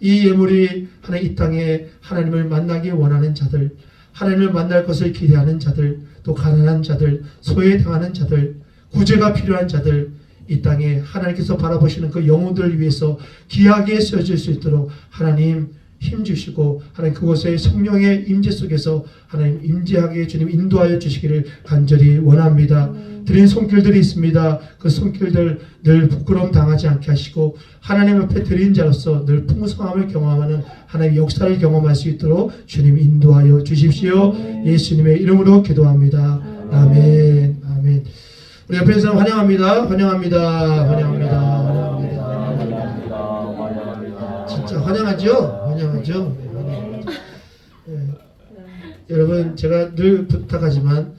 이 예물이 하나님 이 땅에 하나님을 만나기 원하는 자들, 하나님을 만날 것을 기대하는 자들, 또 가난한 자들, 소외당하는 자들, 구제가 필요한 자들, 이 땅에 하나님께서 바라보시는 그 영혼들을 위해서 귀하게 쓰여질 수 있도록 하나님 힘주시고 하나님 그곳의 성령의 임재 속에서 하나님 임재하게 주님 인도하여 주시기를 간절히 원합니다. 드린 손길들이 있습니다. 그 손길들 늘 부끄러움 당하지 않게 하시고 하나님 앞에 드린 자로서 늘 풍성함을 경험하는 하나님의 역사를 경험할 수 있도록 주님 인도하여 주십시오. 예수님의 이름으로 기도합니다. 아멘. 아멘. 우리 옆에 있는 사람 환영합니다. 환영합니다. 환영합니다. 환영합니다. 진짜 환영하죠? 환영하죠? 네, 환영하죠. 네. 여러분 제가 늘 부탁하지만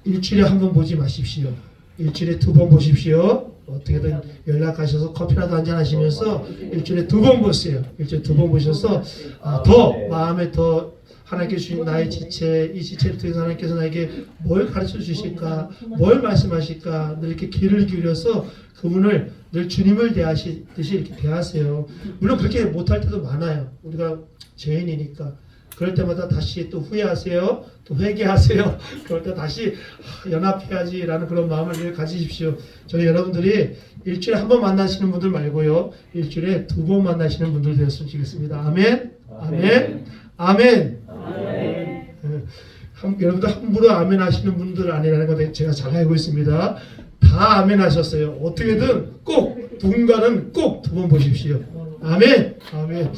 일주일에 한 번 보지 마십시오. 일주일에 2번 보십시오. 어떻게든 연락하셔서 커피라도 한잔 하시면서 일주일에 2번 보세요. 일주일에 2번 보셔서 더 마음에 더 하나님께 주신 나의 지체, 이 지체를 통해서 하나님께서 나에게 뭘 가르쳐 주실까, 뭘 말씀하실까 늘 이렇게 귀를 기울여서 그분을 늘 주님을 대하시듯이 이렇게 대하세요. 물론 그렇게 못할 때도 많아요. 우리가 죄인이니까. 그럴 때마다 다시 또 후회하세요. 또 회개하세요. 그럴 때 다시 연합해야지라는 그런 마음을 늘 가지십시오. 저희 여러분들이 일주일에 한 번 만나시는 분들 말고요. 일주일에 2번 만나시는 분들 되었으면 좋겠습니다. 아멘. 아멘. 아멘. 여러분들 함부로 아멘 하시는 분들 아니라는 거 제가 잘 알고 있습니다. 다 아멘 하셨어요. 어떻게든 꼭 누군가는 꼭 2번 보십시오. 아멘. 아멘.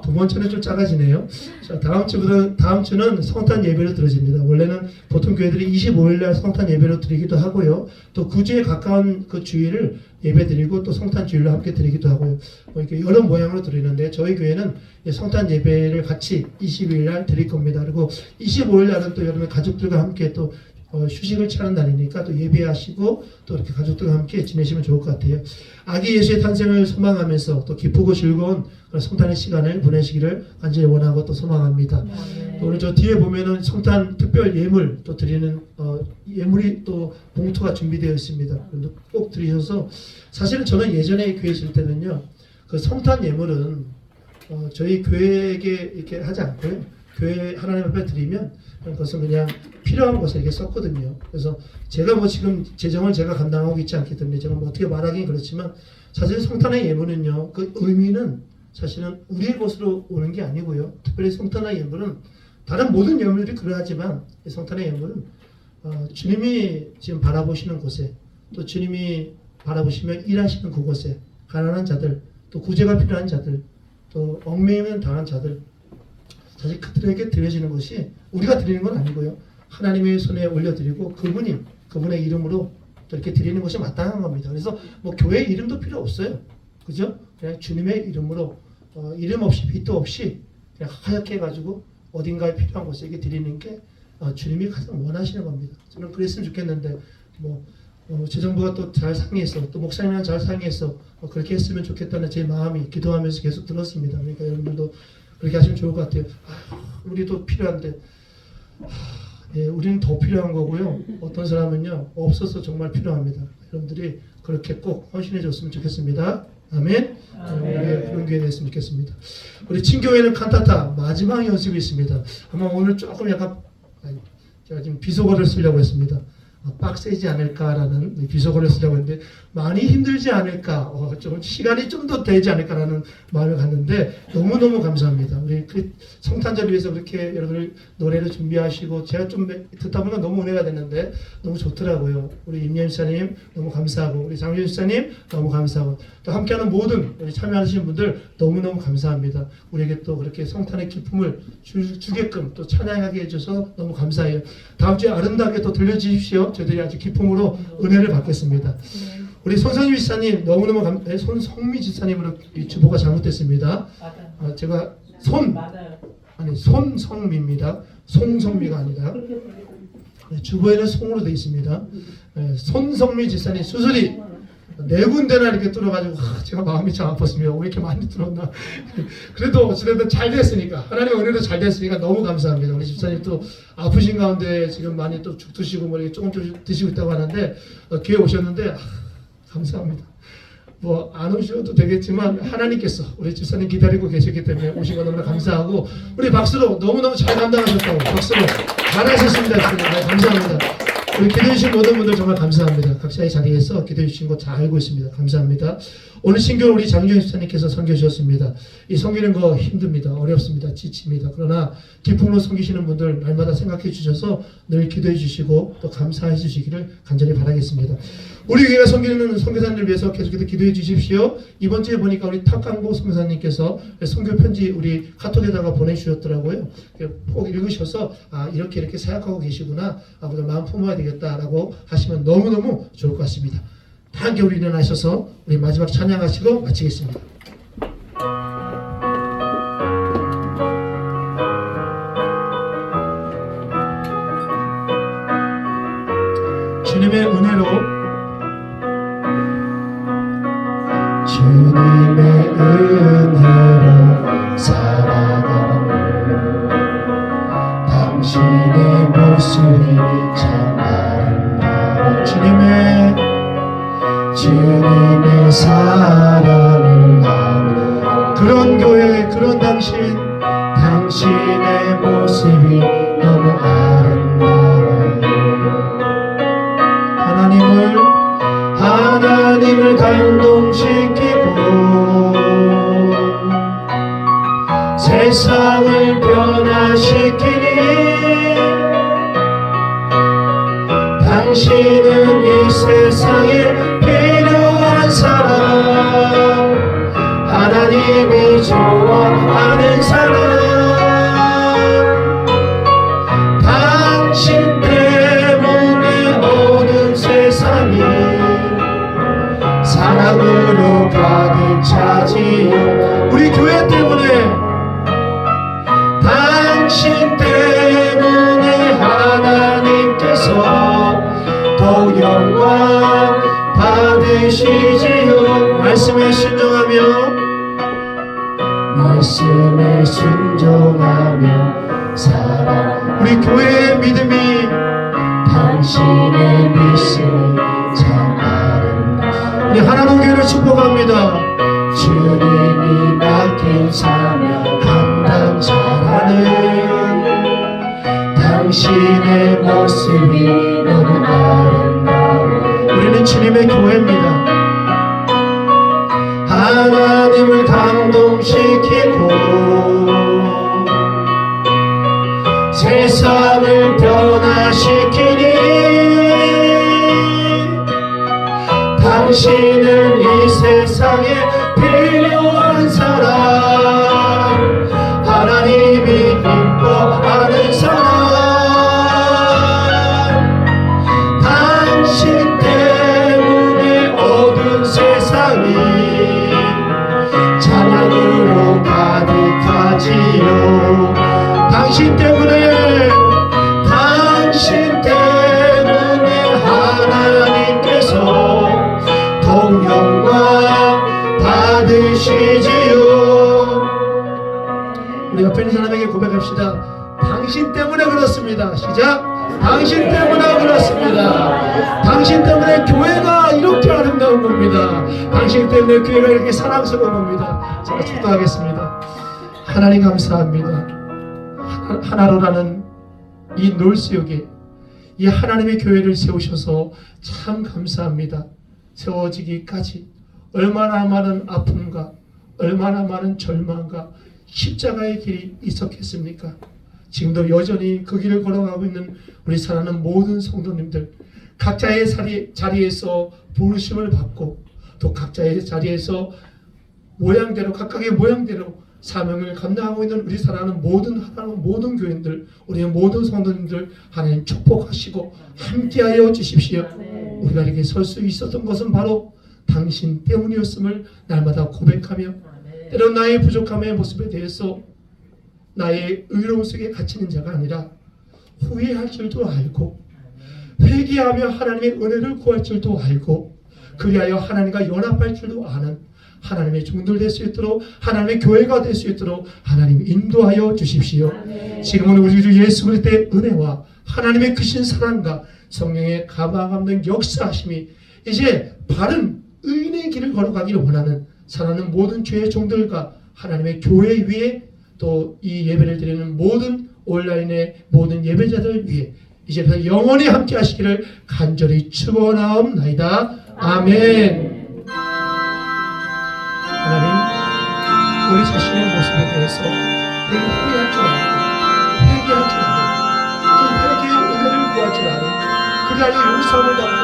두 번째는 좀 작아지네요. 자, 다음 주는 성탄 예배로 드려집니다. 원래는 보통 교회들이 25일날 성탄 예배로 드리기도 하고요. 또 9주에 가까운 그 주일을 예배 드리고 또 성탄 주일로 함께 드리기도 하고요. 이렇게 여러 모양으로 드리는데 저희 교회는 성탄 예배를 같이 22일날 드릴 겁니다. 그리고 25일날은 또 여러분 가족들과 함께 또 휴식을 취하는 날이니까 또 예배하시고 또 이렇게 가족들과 함께 지내시면 좋을 것 같아요. 아기 예수의 탄생을 소망하면서 또 기쁘고 즐거운 성탄의 시간을 보내시기를 간절히 원하고 또 소망합니다. 또 오늘 저 뒤에 보면은 성탄 특별 예물 또 드리는 예물이 또 봉투가 준비되어 있습니다. 꼭 드리셔서 사실은 저는 예전에 교회 있을 때는요 그 성탄 예물은 저희 교회에게 이렇게 하지 않고요 교회 하나님 앞에 드리면 그것은 그냥 필요한 것에 이렇게 썼거든요. 그래서 제가 뭐 지금 재정을 제가 감당하고 있지 않기 때문에 제가 뭐 어떻게 말하긴 그렇지만 사실 성탄의 예물은요, 그 의미는 사실은 우리의 것으로 오는 게 아니고요. 특별히 성탄의 예물은 다른 모든 예물들이 그러하지만 이 성탄의 예물은 주님이 지금 바라보시는 곳에, 또 주님이 바라보시며 일하시는 그곳에 가난한 자들, 또 구제가 필요한 자들, 또 얽매이면 당한 자들, 사실 그들에게 드려지는 것이 우리가 드리는 건 아니고요. 하나님의 손에 올려드리고 그분의 이름으로 또 이렇게 드리는 것이 마땅한 겁니다. 그래서 뭐 교회 이름도 필요 없어요. 그죠? 그냥 주님의 이름으로 이름 없이 빛도 없이 그냥 하얗게 해가지고 어딘가에 필요한 곳에 이렇게 드리는 게 주님이 가장 원하시는 겁니다. 저는 그랬으면 좋겠는데 재정부가 또 잘 상의해서 또 목사님이랑 잘 상의해서 그렇게 했으면 좋겠다는 제 마음이 기도하면서 계속 들었습니다. 그러니까 여러분들도 그렇게 하시면 좋을 것 같아요. 우리도 필요한데 예, 우리는 더 필요한 거고요. 어떤 사람은요 없어서 정말 필요합니다. 여러분들이 그렇게 꼭 헌신해 줬으면 좋겠습니다. 아멘. 그런 교회 됐으면 좋겠습니다. 우리 친교회는 칸타타 마지막 연습이 있습니다. 아마 오늘 조금 약간 제가 지금 비속어를 쓰려고 했습니다. 빡세지 않을까라는 비속어를 쓰려고 했는데 많이 힘들지 않을까, 좀 시간이 좀 더 되지 않을까라는 마음을 갖는데 너무너무 감사합니다. 우리 그 성탄절을 위해서 그렇게 여러분들 노래를 준비하시고 제가 좀 듣다 보니까 너무 은혜가 됐는데 너무 좋더라고요. 우리 임예임 집사님 너무 감사하고 우리 장윤 집사님 너무 감사하고 또 함께하는 모든 우리 참여하시는 분들 너무너무 감사합니다. 우리에게 또 그렇게 성탄의 기쁨을 주게끔 또 찬양하게 해줘서 너무 감사해요. 다음 주에 아름답게 또 들려주십시오. 저희들이 아주 기쁨으로 은혜를 받겠습니다. 우리 손성미 집사님 너무너무 손성미 집사님으로 주보가 잘못됐습니다. 제가 손성미입니다. 송성미가 아니라 주보에는 송으로 되어 있습니다. 손성미 집사님 수술이 4군데나 이렇게 뚫어가지고 제가 마음이 참 아팠습니다. 왜 이렇게 많이 뚫었나. 그래도 어찌됐든 잘 됐으니까 하나님의 은혜로 잘 됐으니까 너무 감사합니다. 우리 집사님 또 아프신 가운데 지금 많이 또 죽 드시고 뭐 이렇게 조금 드시고 있다고 하는데 교회 오셨는데 감사합니다. 뭐 안 오셔도 되겠지만 하나님께서 우리 집사님 기다리고 계셨기 때문에 오신 거 너무나 감사하고 우리 박수로 너무너무 잘 감당하셨다고 박수로 잘하셨습니다. 네, 감사합니다. 우리 기도해 주신 모든 분들 정말 감사합니다. 각자의 자리에서 기도해 주신 거 잘 알고 있습니다. 감사합니다. 오늘 신교를 우리 장주현 집사님께서 섬겨 주셨습니다. 이 섬기는 거 힘듭니다. 어렵습니다. 지칩니다. 그러나 기쁨으로 섬기시는 분들 날마다 생각해 주셔서 늘 기도해 주시고 또 감사해 주시기를 간절히 바라겠습니다. 우리 교회가 섬기는 선교사님들 위해서 계속해서 기도해 주십시오. 이번 주에 보니까 우리 탁강보 선교사님께서 선교 편지 우리 카톡에다가 보내주셨더라고요. 꼭 읽으셔서 이렇게 생각하고 계시구나. 앞으로 마음 품어야 되겠다라고 하시면 너무너무 좋을 것 같습니다. 다 함께 우리 일어나셔서 우리 마지막 찬양하시고 마치겠습니다. 주님의 은혜로 살아가는 당신의 모습이 참 아름다워 주님의 사랑을 나누는 그런 교회 그런 당신의 모습이 너무 아름다워요. 하나님을 감동시키고 세상을 변화시키니 당신은 이 세상에 필요한 사람 하나님이 좋아하는 사람 당신 때문에 오는 세상이 사랑으로 가득 차지요. 우리 교회 때문에 당신 때문에 하나님께서 더욱 영광 받으시지요. 말씀에 순종하며 살아. 우리 교회의 믿음이 당신의 믿음이 참 아름다워. 우리 하나님 교회를 축복합니다. 주님이 맡긴 사명 감당 잘하는 당신의 모습이 너무 아름다워. 우리는 주님의 교회입니다. 하나님을 감동시키고 세상을 변화시키니 당신은 이 세상에 필요한 사람, 하나님이 기뻐하는 사람. 당신 때문에 어두운 세상이 찬양으로 가득하지요. 당신 때문에 하나님께서 동영광 받으시지요. 우리 옆에 있는 사람에게 고백합시다. 당신 때문에 그렇습니다. 시작. 당신 때문에 그렇습니다. 당신 때문에 교회가 이렇게 아름다운 겁니다. 당신 때문에 교회가 이렇게 사랑스러운 겁니다. 제가 축도하겠습니다. 하나님 감사합니다. 하나로라는 이 놀수역에 이 하나님의 교회를 세우셔서 참 감사합니다. 세워지기까지 얼마나 많은 아픔과 얼마나 많은 절망과 십자가의 길이 있었겠습니까? 지금도 여전히 그 길을 걸어가고 있는 우리 사랑하는 모든 성도님들, 각자의 자리에서 부르심을 받고 또 각자의 자리에서 모양대로, 각각의 모양대로 사명을 감당하고 있는 우리 사랑하는 모든 교인들, 우리의 모든 성도님들 하나님 축복하시고 함께하여 주십시오. 우리가 이렇게 설 수 있었던 것은 바로 당신 때문이었음을 날마다 고백하며, 때론 나의 부족함의 모습에 대해서 나의 의로움 속에 갇히는 자가 아니라 후회할 줄도 알고 회개하며 하나님의 은혜를 구할 줄도 알고 그리하여 하나님과 연합할 줄도 아는 하나님의 종들 될 수 있도록, 하나님의 교회가 될 수 있도록 하나님 인도하여 주십시오. 지금은 우리 주 예수 그리스도의 은혜와 하나님의 크신 사랑과 성령의 감화감동 역사하심이 이제 바른 의인의 길을 걸어가기를 원하는 사랑하는 모든 주의 종들과 하나님의 교회 위에 또 이 예배를 드리는 모든 온라인의 모든 예배자들 위해 이제부터 영원히 함께 하시기를 간절히 축원하옵나이다. 아멘. 하나님, 우리 자신의 모습에 대해서 우리는 후회할 줄 알고 회개할 줄 알고 그 회개의 은혜를 구할 줄 알고 그리하여 용서함을 받고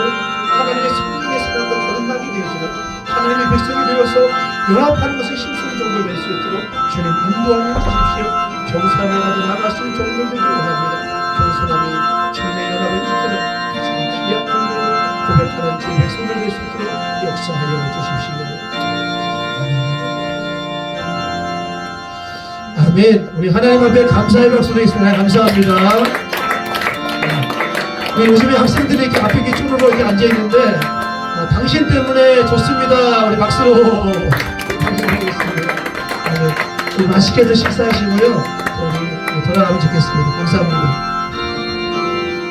하나님의 성령의 사랑과 거듭나게 되어지는 하나님의 백성이 되어서 연합하는 것을 힘쓰는 종들 될 수 있도록 주님 인도하여 주십시오. 겸손함을 가지고 나갈 수 있는 종들 되기 원합니다. 겸손함이 주님의 연합을 이끄는 가장 귀한 종들을 고백하는 주의 백성들 될 수 있도록 역사하여 주십시오. 아멘. 우리 하나님 앞에 감사의 박수 드리겠습니다. 감사합니다. 요즘에 학생들이 이렇게 앞에 이렇게 쭈르르 이렇게 앉아있는데 당신 때문에 좋습니다. 우리 박수로 감사드리겠습니다. 우리 맛있게들 식사하시고요. 우리 돌아가면 좋겠습니다. 감사합니다.